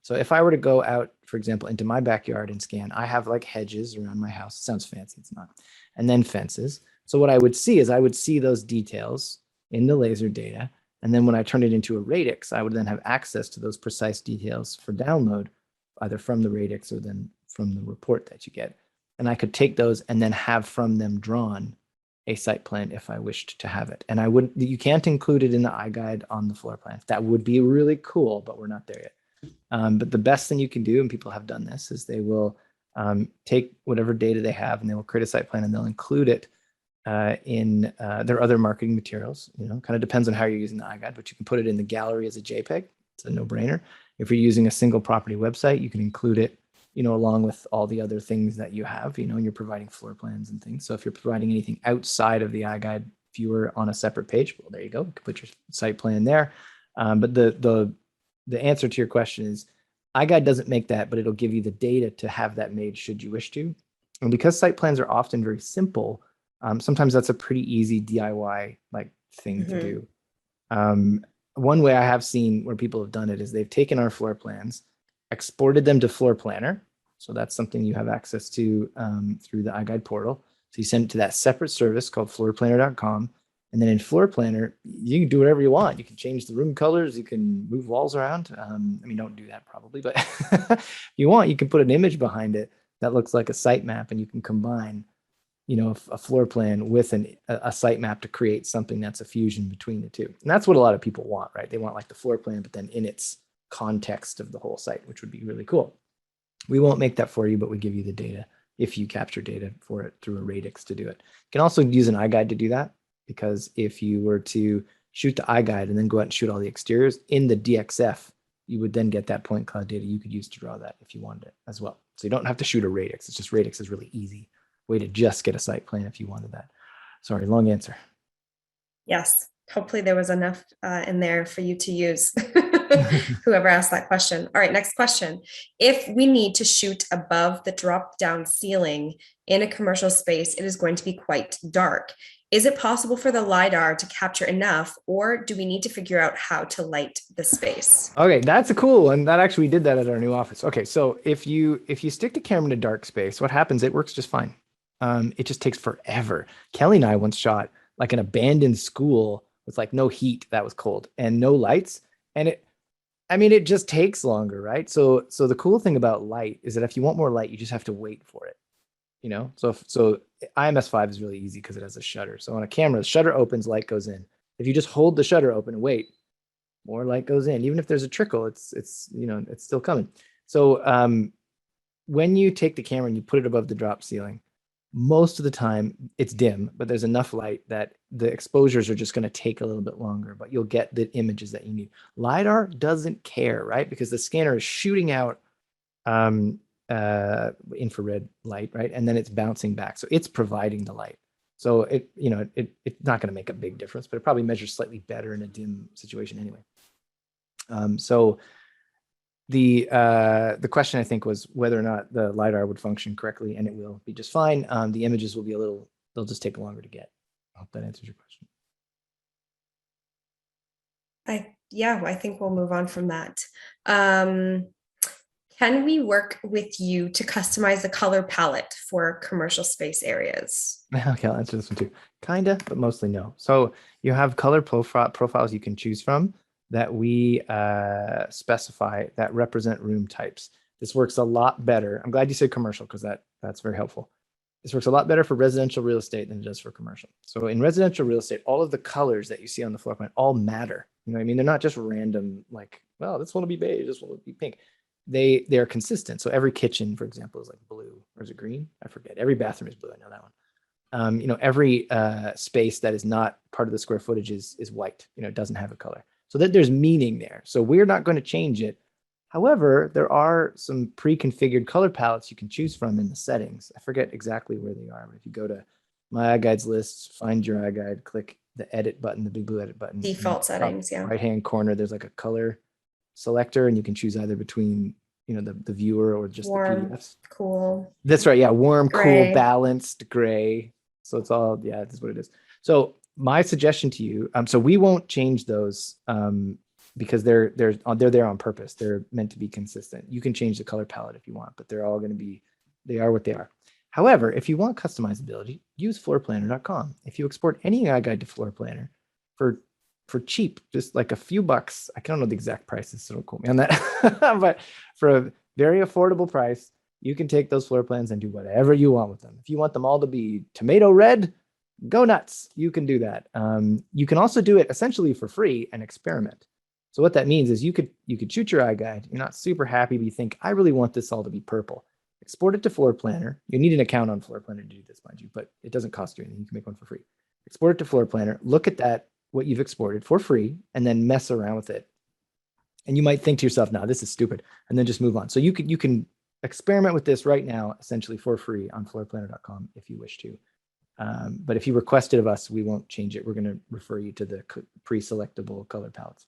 Speaker 1: So if I were to go out, for example, into my backyard and scan, I have like hedges around my house. It sounds fancy, it's not. And then fences. So what I would see is I would see those details in the laser data. And then when I turn it into a radix, I would then have access to those precise details for download, either from the radix or then from the report that you get. And I could take those and then have from them drawn a site plan if I wished to have it. And you can't include it in the iGUIDE on the floor plan. That would be really cool, but we're not there yet. But the best thing you can do, and people have done this, is they will take whatever data they have and they will create a site plan and they'll include it in their other marketing materials. Kind of depends on how you're using the iGUIDE, but you can put it in the gallery as a JPEG. It's a no-brainer. If you're using a single property website, you can include it along with all the other things that you have, and you're providing floor plans and things. So if you're providing anything outside of the iGUIDE viewer on a separate page, well, there you go. You can put your site plan there. But the answer to your question is iGUIDE doesn't make that, but it'll give you the data to have that made should you wish to. And because site plans are often very simple, sometimes that's a pretty easy DIY like thing to do. One way I have seen where people have done it is they've taken our floor plans, exported them to Floor Planner. So that's something you have access to through the iGUIDE portal. So you send it to that separate service called floorplanner.com. And then in Floor Planner, you can do whatever you want. You can change the room colors. You can move walls around. I mean, don't do that probably, but if you want, you can put an image behind it that looks like a site map, and you can combine, a floor plan with a site map to create something that's a fusion between the two. And that's what a lot of people want, right? They want like the floor plan, but then in its context of the whole site, which would be really cool. We won't make that for you, but we give you the data if you capture data for it through a radix to do it. You can also use an iGUIDE to do that, because if you were to shoot the iGUIDE and then go out and shoot all the exteriors in the DXF, you would then get that point cloud data you could use to draw that if you wanted it as well. So you don't have to shoot a radix. It's just radix is really easy way to just get a site plan if you wanted that. Sorry, long answer.
Speaker 2: Yes, hopefully there was enough in there for you to use. Whoever asked that question. All right, next question. If we need to shoot above the drop-down ceiling in a commercial space, it is going to be quite dark. Is it possible for the LiDAR to capture enough, or do we need to figure out how to light the space?
Speaker 1: Okay, that's a cool one. That actually, we did that at our new office. Okay, so if you stick the camera in a dark space, what happens? It works just fine. It just takes forever. Kelly and I once shot like an abandoned school with like no heat, that was cold, and no lights. And it just takes longer, right? So the cool thing about light is that if you want more light, you just have to wait for it. So IMS5 is really easy because it has a shutter. So on a camera, the shutter opens, light goes in. If you just hold the shutter open and wait, more light goes in. Even if there's a trickle, it's still coming. So when you take the camera and you put it above the drop ceiling, most of the time it's dim, but there's enough light that the exposures are just going to take a little bit longer, but you'll get the images that you need. LiDAR doesn't care, right? Because the scanner is shooting out infrared light, right? And then it's bouncing back. So it's providing the light. So it's not going to make a big difference, but it probably measures slightly better in a dim situation anyway. So the question I think was whether or not the LiDAR would function correctly, and it will be just fine. The images will be they'll just take longer to get. I hope that answers your question.
Speaker 2: I think we'll move on from that. Can we work with you to customize the color palette for commercial space areas?
Speaker 1: Okay, I'll answer this one too. Kinda, but mostly no. So you have color profiles you can choose from. that we specify that represent room types. This works a lot better. I'm glad you said commercial because that's very helpful. This works a lot better for residential real estate than it does for commercial. So in residential real estate, all of the colors that you see on the floor plan all matter. You know what I mean? They're not just random, like, well, this one will be beige, this one will be pink. They're consistent. So every kitchen, for example, is like blue, or is it green? I forget. Every bathroom is blue. I know that one. You know, every space that is not part of the square footage is white. You know, it doesn't have a color. So that there's meaning there. So we're not going to change it. However, there are some pre-configured color palettes you can choose from in the settings. I forget exactly where they are, but if you go to My iGuides lists, find your iGuide, click the edit button, the big blue edit button.
Speaker 2: Default settings, yeah.
Speaker 1: Right-hand corner, there's like a color selector, and you can choose either between, you know, the viewer or just
Speaker 2: warm,
Speaker 1: the PDFs.
Speaker 2: Cool.
Speaker 1: That's right. Yeah, warm,
Speaker 2: Gray.
Speaker 1: cool, balanced, gray. So it's all, yeah, that's what it is. So my suggestion to you, so we won't change those because they're there on purpose. They're meant to be consistent. You can change the color palette if you want, but they're all going to be, they are what they are. However, if you want customizability, use floorplanner.com. If you export any iGuide to Floor Planner for cheap, just like a few bucks, I don't know the exact prices, so don't quote me on that, but for a very affordable price, you can take those floor plans and do whatever you want with them. If you want them all to be tomato red, go nuts. You can do that. You can also do it essentially for free and experiment. So what that means is you could shoot your iGuide. You're not super happy, but you think, I really want this all to be purple. Export it to Floor Planner. You need an account on Floor Planner to do this, mind you, but it doesn't cost you anything. You can make one for free. Export it to Floor Planner. Look at that, what you've exported for free, and then mess around with it. And you might think to yourself, no, this is stupid, and then just move on. So you can experiment with this right now, essentially for free on floorplanner.com if you wish to. But if you request it of us, we won't change it. We're going to refer you to the pre-selectable color palettes.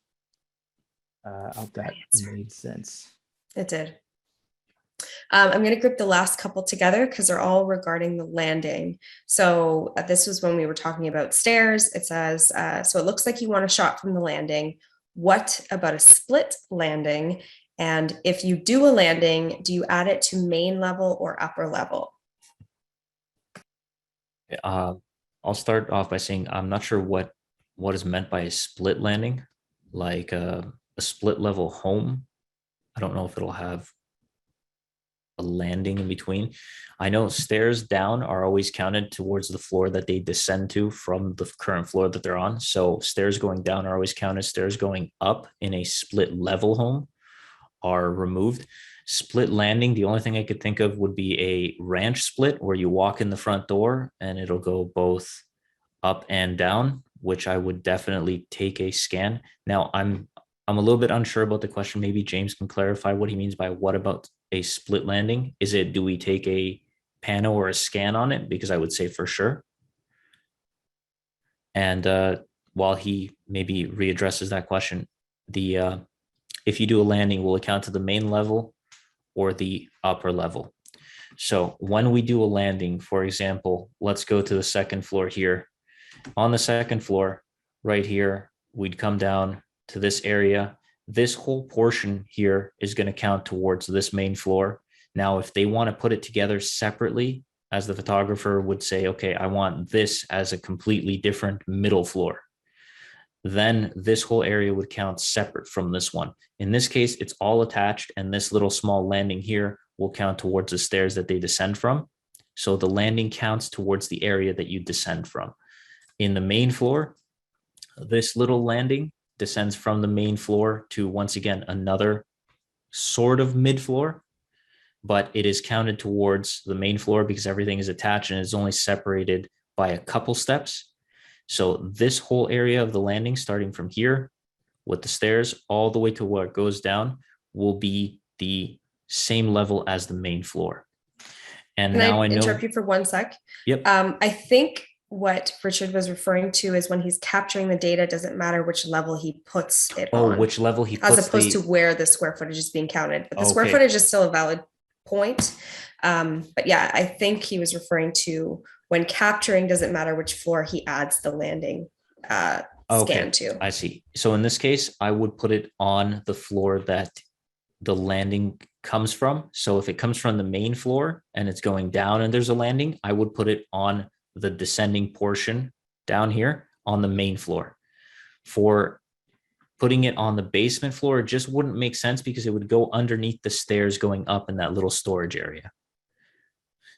Speaker 1: I hope that made sense.
Speaker 2: It did. I'm going to group the last couple together because they're all regarding the landing. So this was when we were talking about stairs. It says, so it looks like you want a shot from the landing. What about a split landing? And if you do a landing, do you add it to main level or upper level?
Speaker 3: I'll start off by saying I'm not sure what is meant by a split landing, like a split level home. I don't know if it'll have a landing in between. I know stairs down are always counted towards the floor that they descend to from the current floor that they're on. So stairs going down are always counted. Stairs going up in a split level home are removed. Split landing, the only thing I could think of would be a ranch split where you walk in the front door and it'll go both up and down, which I would definitely take a scan. Now I'm a little bit unsure about the question. Maybe James can clarify what he means by what about a split landing. Is it, do we take a pano or a scan on it? Because I would say for sure. And while he maybe readdresses that question, if you do a landing, will it count to the main level or the upper level? So when we do a landing, for example, let's go to the second floor here. On the second floor, right here, we'd come down to this area. This whole portion here is going to count towards this main floor. Now, if they want to put it together separately, as the photographer would say, okay, I want this as a completely different middle floor, then this whole area would count separate from this one. In this case, it's all attached, and this little small landing here will count towards the stairs that they descend from. So the landing counts towards the area that you descend from. In the main floor, this little landing descends from the main floor to, once again, another sort of mid floor, but it is counted towards the main floor because everything is attached and is only separated by a couple steps. So this whole area of the landing, starting from here with the stairs all the way to where it goes down, will be the same level as the main floor. And
Speaker 2: Can
Speaker 3: now
Speaker 2: I
Speaker 3: I know.
Speaker 2: interrupt you for 1 sec?
Speaker 3: Yep.
Speaker 2: I think what Richard was referring to is when he's capturing the data, it doesn't matter which level he puts it on.
Speaker 3: Which level he puts,
Speaker 2: as opposed to where the square footage is being counted. But the square
Speaker 3: Okay.
Speaker 2: footage is still a valid point. But yeah, I think he was referring to when capturing, doesn't matter which floor he adds the landing scan to.
Speaker 3: I see. So in this case, I would put it on the floor that the landing comes from. So if it comes from the main floor and it's going down and there's a landing, I would put it on the descending portion down here on the main floor. For putting it on the basement floor just wouldn't make sense because it would go underneath the stairs going up in that little storage area.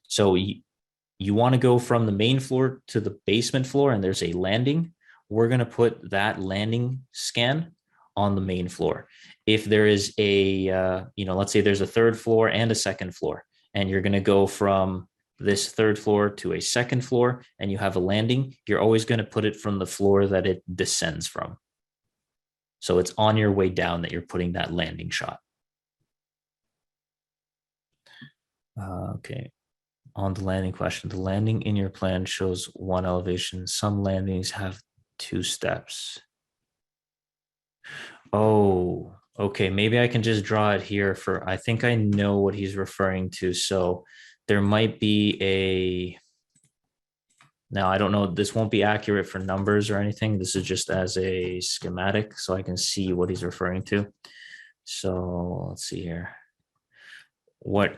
Speaker 3: So you want to go from the main floor to the basement floor, and there's a landing. We're going to put that landing scan on the main floor. If there is a, let's say there's a third floor and a second floor, and you're going to go from this third floor to a second floor and you have a landing, you're always going to put it from the floor that it descends from. So it's on your way down that you're putting that landing shot. Okay. On the landing question, the landing in your plan shows one elevation. Some landings have 2 steps. Oh, okay. Maybe I can just draw it here I think I know what he's referring to. So there might be now I don't know, this won't be accurate for numbers or anything. This is just as a schematic so I can see what he's referring to. So let's see here. What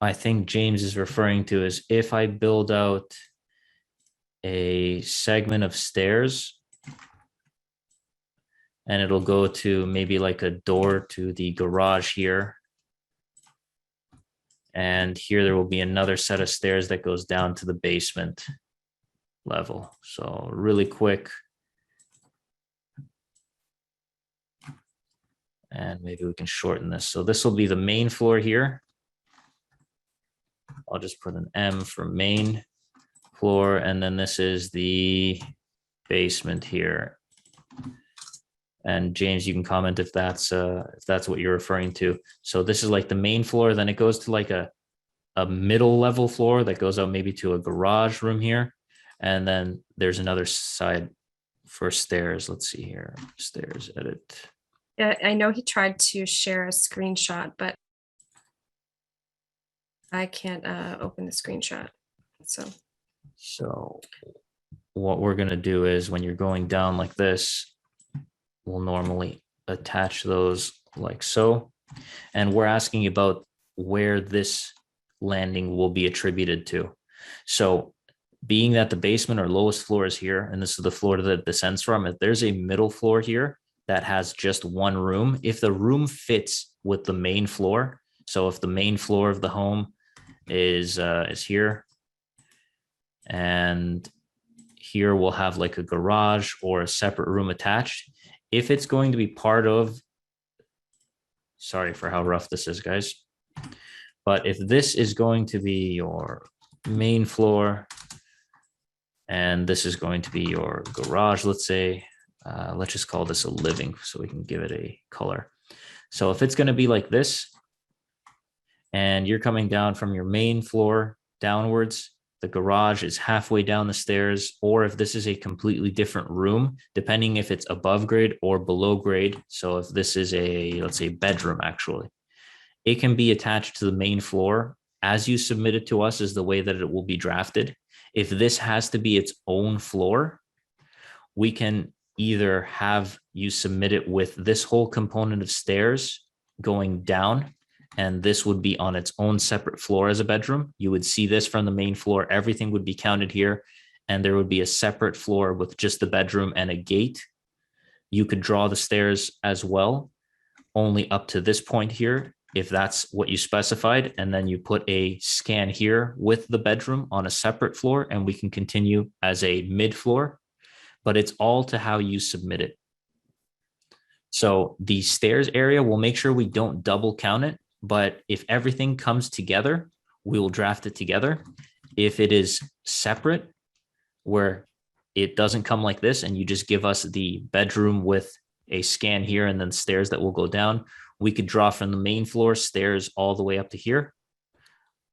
Speaker 3: I think James is referring to is if I build out a segment of stairs and it'll go to maybe like a door to the garage here. And here there will be another set of stairs that goes down to the basement level. So really quick. And maybe we can shorten this. So this will be the main floor here. I'll just put an M for main floor. And then this is the basement here. And James, you can comment if that's what you're referring to. So this is like the main floor. Then it goes to like a middle level floor that goes out maybe to a garage room here. And then there's another side for stairs. Let's see here. Stairs, edit.
Speaker 2: Yeah, I know he tried to share a screenshot, but I can't open the screenshot.
Speaker 3: So what we're going to do is when you're going down like this, we'll normally attach those like so. And we're asking about where this landing will be attributed to. So being that the basement or lowest floor is here, and this is the floor that descends from, if there's a middle floor here that has just one room, if the room fits with the main floor, so if the main floor of the home is here, and here we'll have like a garage or a separate room attached. If it's going to be part of, sorry for how rough this is, guys, but if this is going to be your main floor and this is going to be your garage, let's say, let's just call this a living so we can give it a color. So if it's going to be like this and you're coming down from your main floor downwards, the garage is halfway down the stairs, or if this is a completely different room, depending if it's above grade or below grade. So if this is let's say bedroom, actually, it can be attached to the main floor as you submit it to us is the way that it will be drafted. If this has to be its own floor, we can either have you submit it with this whole component of stairs going down, and this would be on its own separate floor as a bedroom. You would see this from the main floor. Everything would be counted here, and there would be a separate floor with just the bedroom and a gate. You could draw the stairs as well, only up to this point here, if that's what you specified. And then you put a scan here with the bedroom on a separate floor, and we can continue as a mid floor, but it's all to how you submit it. So the stairs area, we'll make sure we don't double count it. But if everything comes together, we will draft it together. If it is separate, where it doesn't come like this, and you just give us the bedroom with a scan here and then stairs that will go down, we could draw from the main floor stairs all the way up to here,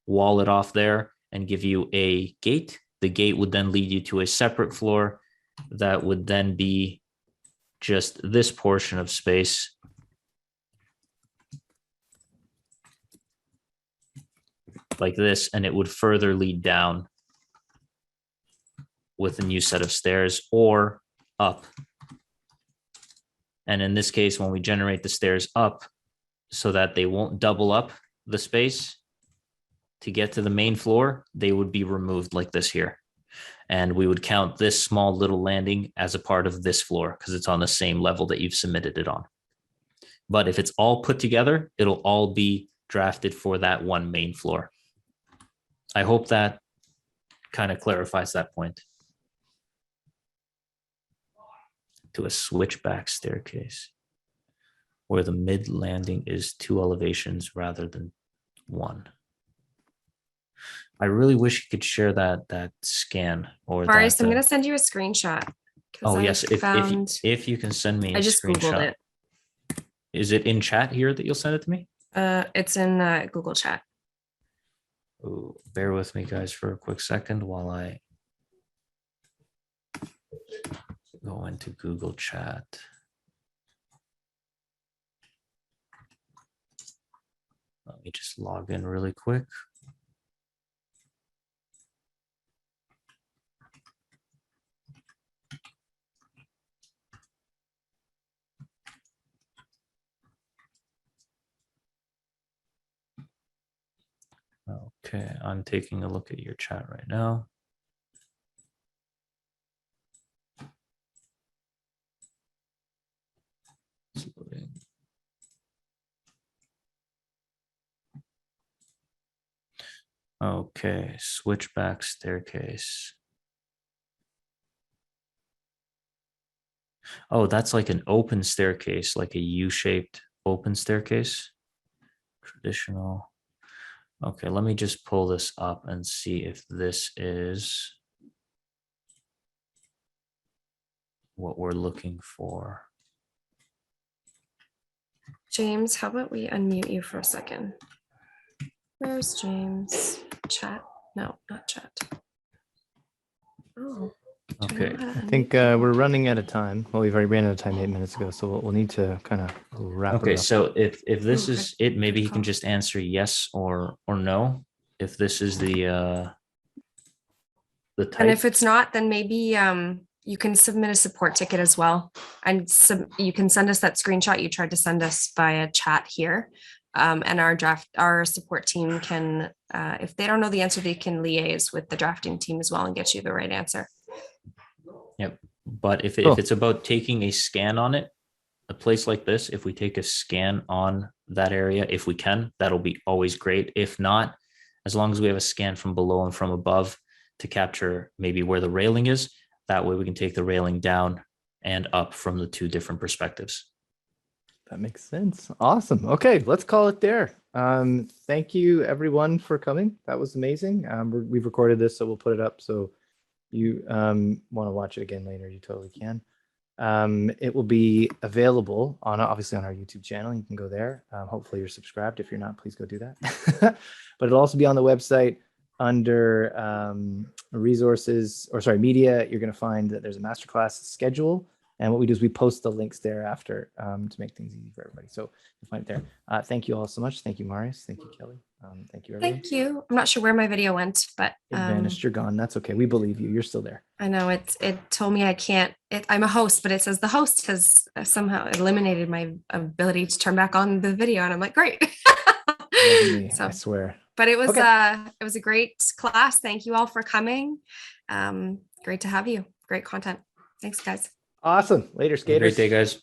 Speaker 3: wall it off there, and give you a gate. The gate would then lead you to a separate floor that would then be just this portion of space. Like this, and it would further lead down with a new set of stairs or up. And in this case, when we generate the stairs up so that they won't double up the space to get to the main floor, they would be removed like this here. And we would count this small little landing as a part of this floor because it's on the same level that you've submitted it on. But if it's all put together, it'll all be drafted for that one main floor. I hope that kind of clarifies that point. To a switchback staircase where the mid landing is 2 elevations rather than 1. I really wish you could share that scan or
Speaker 2: Marius,
Speaker 3: that.
Speaker 2: I'm going to send you a screenshot. 'Cause
Speaker 3: Oh
Speaker 2: I
Speaker 3: yes, if you can send me a
Speaker 2: I just Googled
Speaker 3: screenshot.
Speaker 2: it.
Speaker 3: Is it in chat here that you'll send it to me?
Speaker 2: It's in Google Chat.
Speaker 3: Ooh, bear with me, guys, for a quick second while I go into Google Chat. Let me just log in really quick. Okay, I'm taking a look at your chat right now. It's loading. Okay, switchback staircase. Oh, that's like an open staircase, like a U-shaped open staircase. Traditional. Okay, let me just pull this up and see if this is what we're looking for.
Speaker 2: James, how about we unmute you for a second? Where's James? Chat? No, not chat. Oh.
Speaker 3: Okay.
Speaker 1: I think we're running out of time. Well, we've already ran out of time 8 minutes ago, so we'll need to kind of wrap it up.
Speaker 3: Okay, so if this
Speaker 2: Ooh,
Speaker 3: is it, maybe he
Speaker 2: call.
Speaker 3: can just answer yes or no. If this is the type.
Speaker 2: And if it's not, then maybe you can submit a support ticket as well. And you can send us that screenshot you tried to send us via chat here. And our support team can, if they don't know the answer, they can liaise with the drafting team as well and get you the right answer.
Speaker 3: Yep. But if
Speaker 1: Cool.
Speaker 3: it's about taking a scan on it, a place like this, if we take a scan on that area, if we can, that'll be always great. If not, as long as we have a scan from below and from above to capture maybe where the railing is, that way we can take the railing down and up from the 2 different perspectives.
Speaker 1: That makes sense. Awesome. Okay, let's call it there. Thank you everyone for coming. That was amazing. We've recorded this, so we'll put it up. So you want to watch it again later, you totally can. It will be available obviously on our YouTube channel. You can go there. Hopefully you're subscribed. If you're not, please go do that. But it'll also be on the website under resources, or sorry, media. You're going to find that there's a masterclass schedule. And what we do is we post the links there after to make things easy for everybody. So you'll find it there. Thank you all so much. Thank you, Marius. Thank you, Kelly. Thank you, everyone.
Speaker 2: Thank you. I'm not sure where my video went, but
Speaker 1: It vanished. You're gone. That's okay. We believe you. You're still there.
Speaker 2: I know it told me I can't. I'm a host, but it says the host has somehow eliminated my ability to turn back on the video, and I'm like, great.
Speaker 1: Me,
Speaker 2: So,
Speaker 1: I swear.
Speaker 2: but it was
Speaker 1: Okay.
Speaker 2: it was a great class. Thank you all for coming. Great to have you. Great content. Thanks, guys.
Speaker 1: Awesome. Later, skaters.
Speaker 3: Great day, guys.